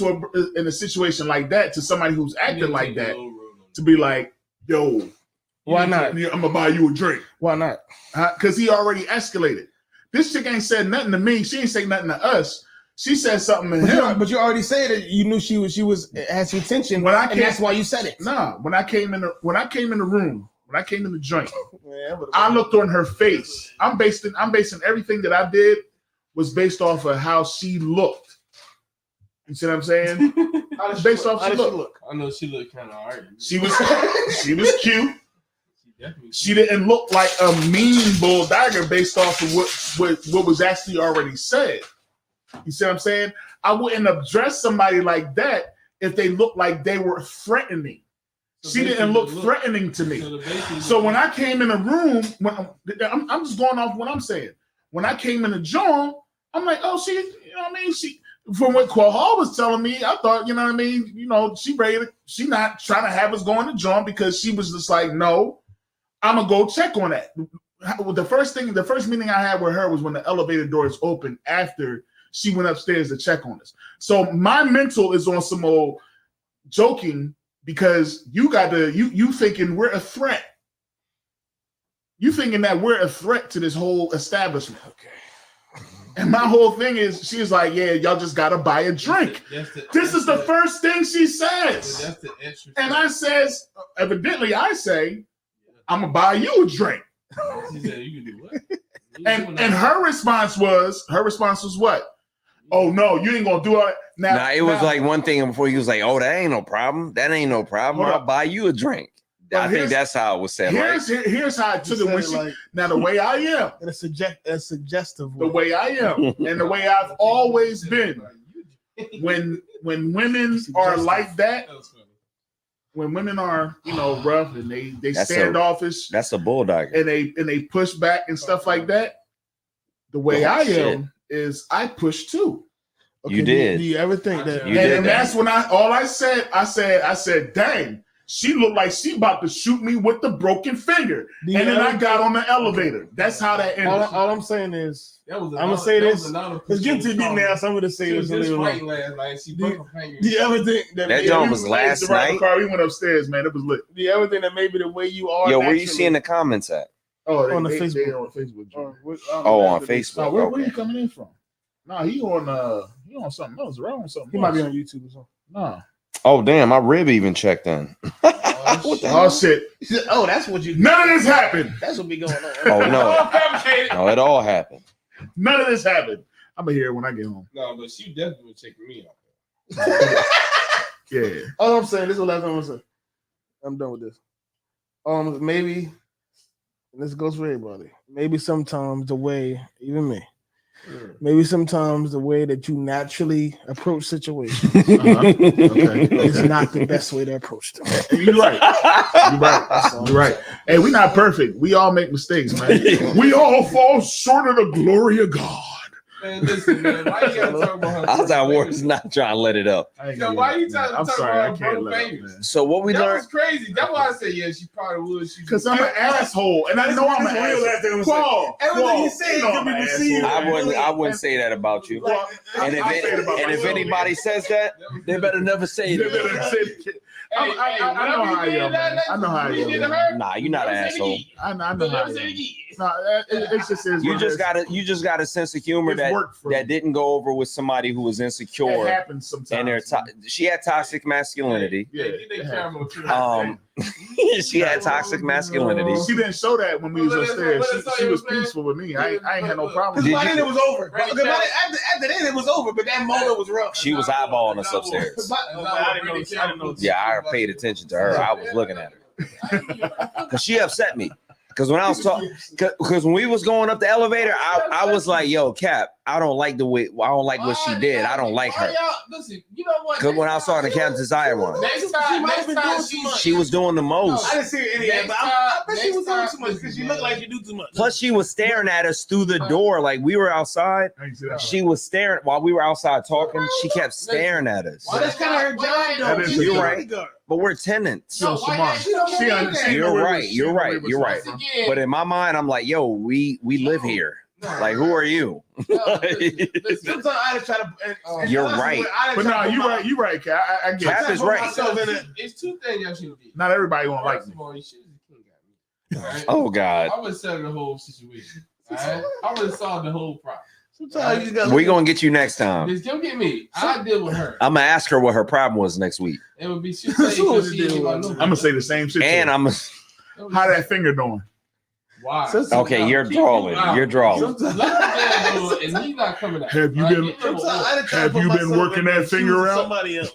in a situation like that to somebody who's acting like that to be like, yo, Why not? I'm gonna buy you a drink. Why not? Because he already escalated. This chick ain't said nothing to me. She ain't say nothing to us. She said something to him. But you already said that you knew she was had some tension, and that's why you said it. Nah, when I came in the room, when I came in the joint, I looked on her face. I'm basing everything that I did was based off of how she looked. You see what I'm saying? Based off how she looked. I know she looked kind of alright. She was cute. She didn't look like a mean bulldogger based off of what was actually already said. You see what I'm saying? I wouldn't address somebody like that if they looked like they were threatening. So she didn't look threatening to me. So when I came in the room, I'm just going off what I'm saying. When I came in the joint, I'm like, oh, she, you know what I mean? She, from what Quahal was telling me, I thought, you know what I mean? You know, she not trying to have us go in the joint because she was just like, no, I'm gonna go check on that. The first meeting I had with her was when the elevator doors opened after she went upstairs to check on us. So my mental is on some old joking because you thinking we're a threat. You thinking that we're a threat to this whole establishment. Okay. And my whole thing is, she's like, yeah, y'all just gotta buy a drink. This is the first thing she says. And I says, evidently I say, I'm gonna buy you a drink. She said, you can do what? And her response was what? Oh no, you ain't gonna do it. Now it was like one thing before he was like, oh, that ain't no problem. That ain't no problem. I'll buy you a drink. I think that's how it was said. Here's how I took it when she. Now the way I am, in a suggestive way. The way I am, and the way I've always been. When women are like that, when women are rough and they standoffish, that's a bulldog, and they push back and stuff like that. The way I am is I push too. Okay, you did. Do you ever think that? And that's when I said, dang. She looked like she about to shoot me with the broken finger. And then I got on the elevator. That's how that ended. All I'm saying is, I'm going to say this. Let's get to deep now. So I'm going to say this. Do you ever think that John was last night? We went upstairs, man. It was lit. Do you ever think that maybe the way you are? Yo, where you seeing the comments at? Oh, on the Facebook. On Facebook. On Facebook. Where are you coming in from? Nah, he on something else. Right on something. He might be on YouTube or something. Nah. Oh damn, my rib even checked in. Oh shit! Oh, that's what you. None of this happened. That's what be going on. Oh no! No, it all happened. None of this happened. I'm gonna hear it when I get home. No, but she definitely checking me out. Yeah. All I'm saying, this is the last time I'm saying. I'm done with this. Maybe, and this goes for everybody. Maybe sometimes the way, even me. Maybe sometimes the way that you naturally approach situations is not the best way to approach them. You're right. You're right. Hey, we're not perfect. We all make mistakes, man. We all fall short of the glory of God. Man, listen, man. Why you gotta talk about her? Outside Wars not trying to let it up. So why you talking I'm about sorry, I her can't broke let it fingers? up, man. So what we That learned? was crazy. That's why I said she probably would. Because I'm an asshole, and I know I'm an asshole. Paul, everything you say can be received. I wouldn't say that about you. And if anybody says that, they better never say it. I know how I am, man. I know how I am. Nah, you're not an asshole. I know how I am. No, it's just you just got a sense of humor that didn't go over with somebody who was insecure. It happens sometimes. And she had toxic masculinity. Yeah. She had toxic masculinity. She didn't show that when we was upstairs. She was peaceful with me. I ain't had no problem. Because by then it was over. After then it was over, but that moment was rough. She was eyeballing us upstairs. I didn't know. Yeah, I paid attention to her. I was looking at her because she upset me. Because when I was talking, because when we was going up the elevator, I was like, "Yo, Cap, I don't like what she did. I don't like her." Listen, you know what? Because when I saw the Captain Desire one, Next time she was doing the most. I didn't see any of that, but I bet she was doing too much because she looked like she do too much. Plus, she was staring at us through the door. Like we were outside. She was staring while we were outside talking. She kept staring at us. Well, that's kind of her job, though. You're right. But we're tenants. No, You're right. But in my mind, I'm like, yo, we live here. Like, who are you? Sometimes I just try to. You're right. But no, you're right, Cap. I get Cap is right. It's two things y'all should do. Not everybody gonna like me. First of all, you should have king got me. Right? Oh God. I would settle the whole situation. All right? I would have solved the whole problem. Sometimes you got. We gonna get you next time. Just don't get me. I deal with her. I'm gonna ask her what her problem was next week, It would be she say I'm gonna say the same shit. and I'm How that finger doing? why? okay. You're drawing. You're drawing. And he's not coming out. Have you Right? been? Get him a Sometimes I done tried Have to put you been myself working in that the finger shoes of out? Somebody else.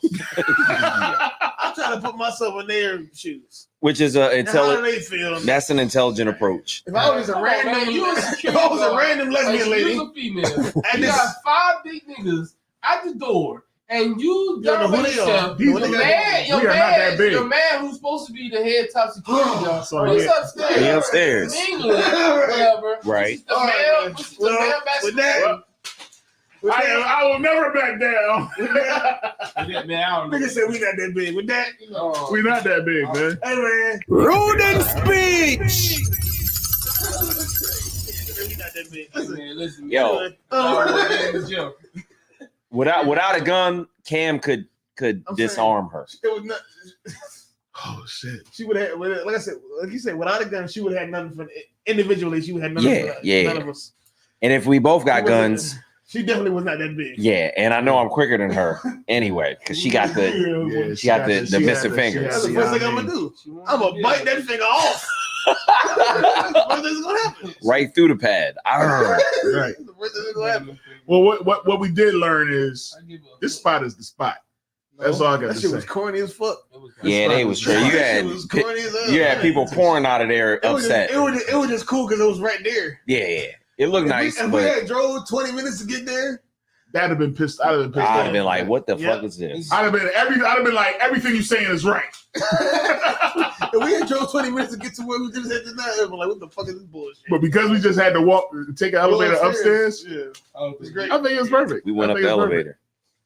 I'm trying to put myself in their shoes. Which is a And how do intelligent. they feel? That's an intelligent approach. If I was a random, If I was a random lesbian lady, You a female. and You this, got 5 big niggas at the door, and you You don't know who dumb they yourself. are. These Your niggas- man, we are not that big. your man who's supposed to be the head top security guard. So He's yeah. upstairs. He upstairs. Mingling, whatever. Right. The All right, male, man. which is the Well, male with basketball. I will never back down. Yeah, man, I don't know. nigga said we not that big. With that, We not that big, man. hey man, Rodent speech. we not that big. Man, listen, Yo. man. Man, it's a joke. Without a gun, Cam could I'm disarm her. It was not. Oh shit. She would have, like I said, like you said, without a gun, she would have had nothing for individually. She would have nothing Yeah, for yeah. none of us. And if we both got She wasn't- guns, She definitely was not that big. yeah. And I know I'm quicker than her anyway, because she got the Yeah, she got the she missing had fingers. That's the she first had thing I'm the- gonna do. I'm gonna bite that finger off. What is gonna happen? right through the pad. Arr. Right. The first thing that's gonna happen. Well, what we did learn is I give a- this spot is the spot. That's all I got That to shit say. was corny as fuck. It was- Yeah, they was true. You That had shit was corny as hell. you had people pouring out of there It was upset. just, it was just cool because it was right there. Yeah. It looked nice, If we but had drove 20 minutes to get there, That'd have been pissed. I'd have been pissed. I'd off. have been like, "What the Yeah. fuck is this?" I'd have been like, everything you're saying is right. if we had drove 20 minutes to get to where we just had to now, I'm like, what the fuck is this bullshit? But because we just had to take an elevator upstairs, Yeah. Oh, It's great. I think it's perfect. We went I up think the it's perfect. elevator.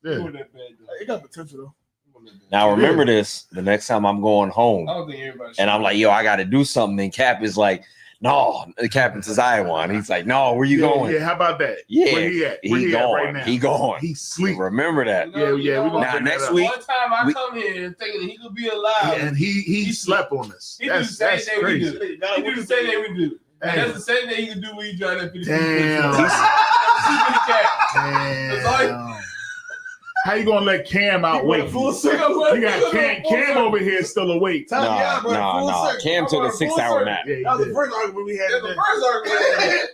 It Yeah. wasn't that bad, though. It got potential though. It wasn't that bad. Now remember this: the next time I'm going home, I don't think everybody. and I'm like, "Yo, I got to do something." And Cap is like, "No," the Captain says, "I want." He's like, "No, where you going?" Yeah, how about that? Yeah, Where he at? Where He he at right gone. now? He gone. He's sleep. Remember that. Yeah, we gonna Now, bring next that up. week- One time I we- come here thinking that he could be alive. And he slept on us. He do the That's same thing we crazy. do. He do the same thing we do. And Damn. that's the same thing he can do when you drive that 50. Damn. That's all he- Damn. How you gonna let Cam outwait Full you? circle. You got Cam over here still awake. Time, yeah, bro, full No. circle. Cam took a 6-hour nap. Yeah, he That was the did. first argument we had. That's the today. first argument.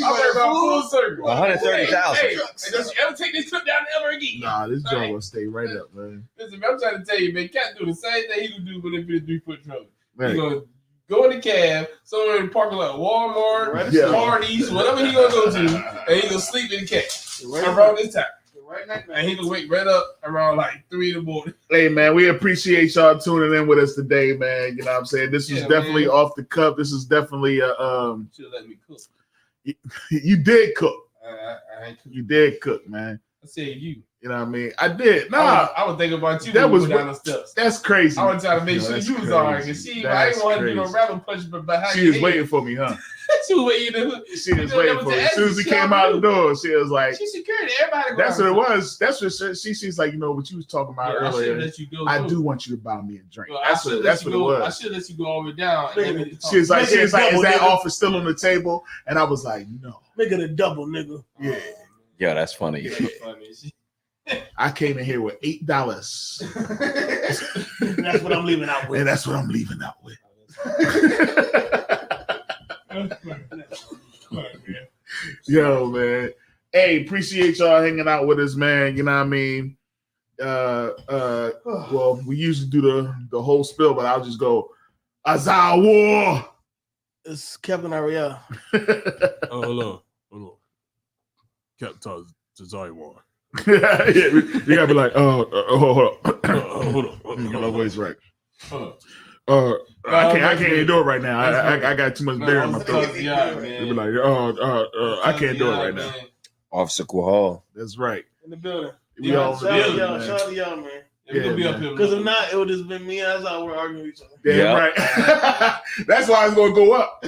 I'm talking about full circle. 130,000. Hey, don't you ever take this trip down the ever again? Nah, this joint gonna stay right up, man. Listen, I'm trying to tell you, man, Cat do the same thing he would do when it be a 3-foot trailer. He Right. gonna go in the cab, somewhere in the parking lot, Walmart, Yeah. Hardee's, whatever he gonna go to, and he gonna sleep in the cab around this time. And he gonna wake right up around like 3 in the morning. Hey man, we appreciate y'all tuning in with us today, man. You know what I'm saying? This was Yeah, definitely man. off the cuff. This is definitely Should let me cook. you did cook. I ain't cook. You did cook, man. I said you. You know what I mean? I did. Nah, I was thinking about you. That That was was down the steps. that's crazy. I was trying to make No, sure that's you was crazy. all right. Cause she, I That's didn't want to do no crazy. rabbit punch, but behind She was waiting for me, huh? She was waiting. She was waiting for me. As soon as we came out the door, she was like, She security. Everybody. that's what it was. That's what she's like, you know, what you was talking about I should earlier. let you go. I too. do want you to buy me a drink. Well, That's what it I was. should let you go all the way down. And then She was like, Make it a is double, that nigga. offer still on the table? And I was like, no. Make it a double, nigga. Yeah. Yo, that's funny. I came in here with $8. That's what I'm leaving out with. And that's what I'm leaving out with. Yo, man. Hey, appreciate y'all hanging out with us, man. You know what I mean? Well, we usually do the whole spill, but I'll just go Azawa. It's Captain Ariel. Hold on. Captain Tazaiwan. Yeah, you gotta be like, hold on. My voice right. I can't even do it right now. I got too much beer in my throat. They be like, I can't do it right now. Officer Quahal. That's right. In the building. We all Shout out to y'all, shout out to y'all, man. Yeah, we'll be up here. Because if not, it would have been me and Azar. We're arguing with each other. Yeah, Yeah. right. That's why it's gonna go up.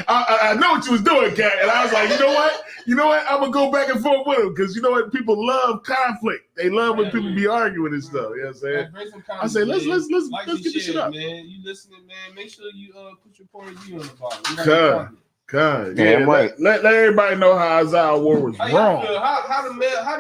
I know what you was doing, Cat. And I was like, you know what? I'm gonna go back and forth with him because you know what? People love conflict. They love when people be arguing and stuff. You know what I'm saying? I say let's get this shit up. Man, you listening, man? Make sure you put your point of view on the bottom. God, Damn right. Let everybody know how Isaiah Ward was wrong. How the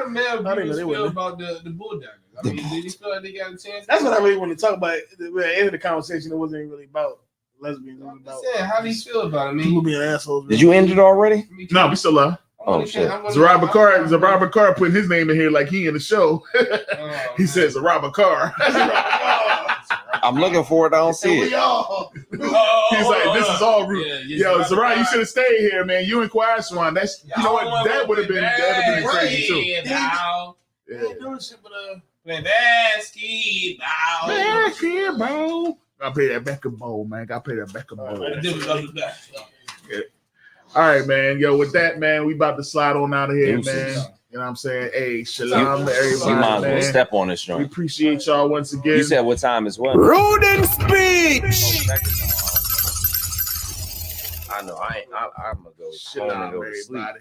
male viewers feel about the bulldaggers? I mean, did he feel like they got a chance? That's what I really want to talk about. At the end of the conversation, it wasn't really about lesbians. It was about How do you feel about it? I people mean, being assholes. Did you end it already? No, we still love. Oh, shit. Zarab Bakar putting his name in here like he in the show. He says Zarab Bakar. I'm looking for it. I don't see it. He's like, this is all rude. Yo, Zarab, you should have stayed here, man. You and Quaswan. That's you know what? That would have been crazy too. Yeah. doing shit, but play basketball. Basketball. I pay that basketball, man. I pay that basketball. Yeah. All right, man. Yo, with that, man, we about to slide on out of here, man. You know what I'm saying? Hey, shalom to everybody. You might as well man. step on this We joint. appreciate y'all once again. You said what time is what? Rodent speech. I know. I'm gonna go Shalom, home and go to sleep. everybody.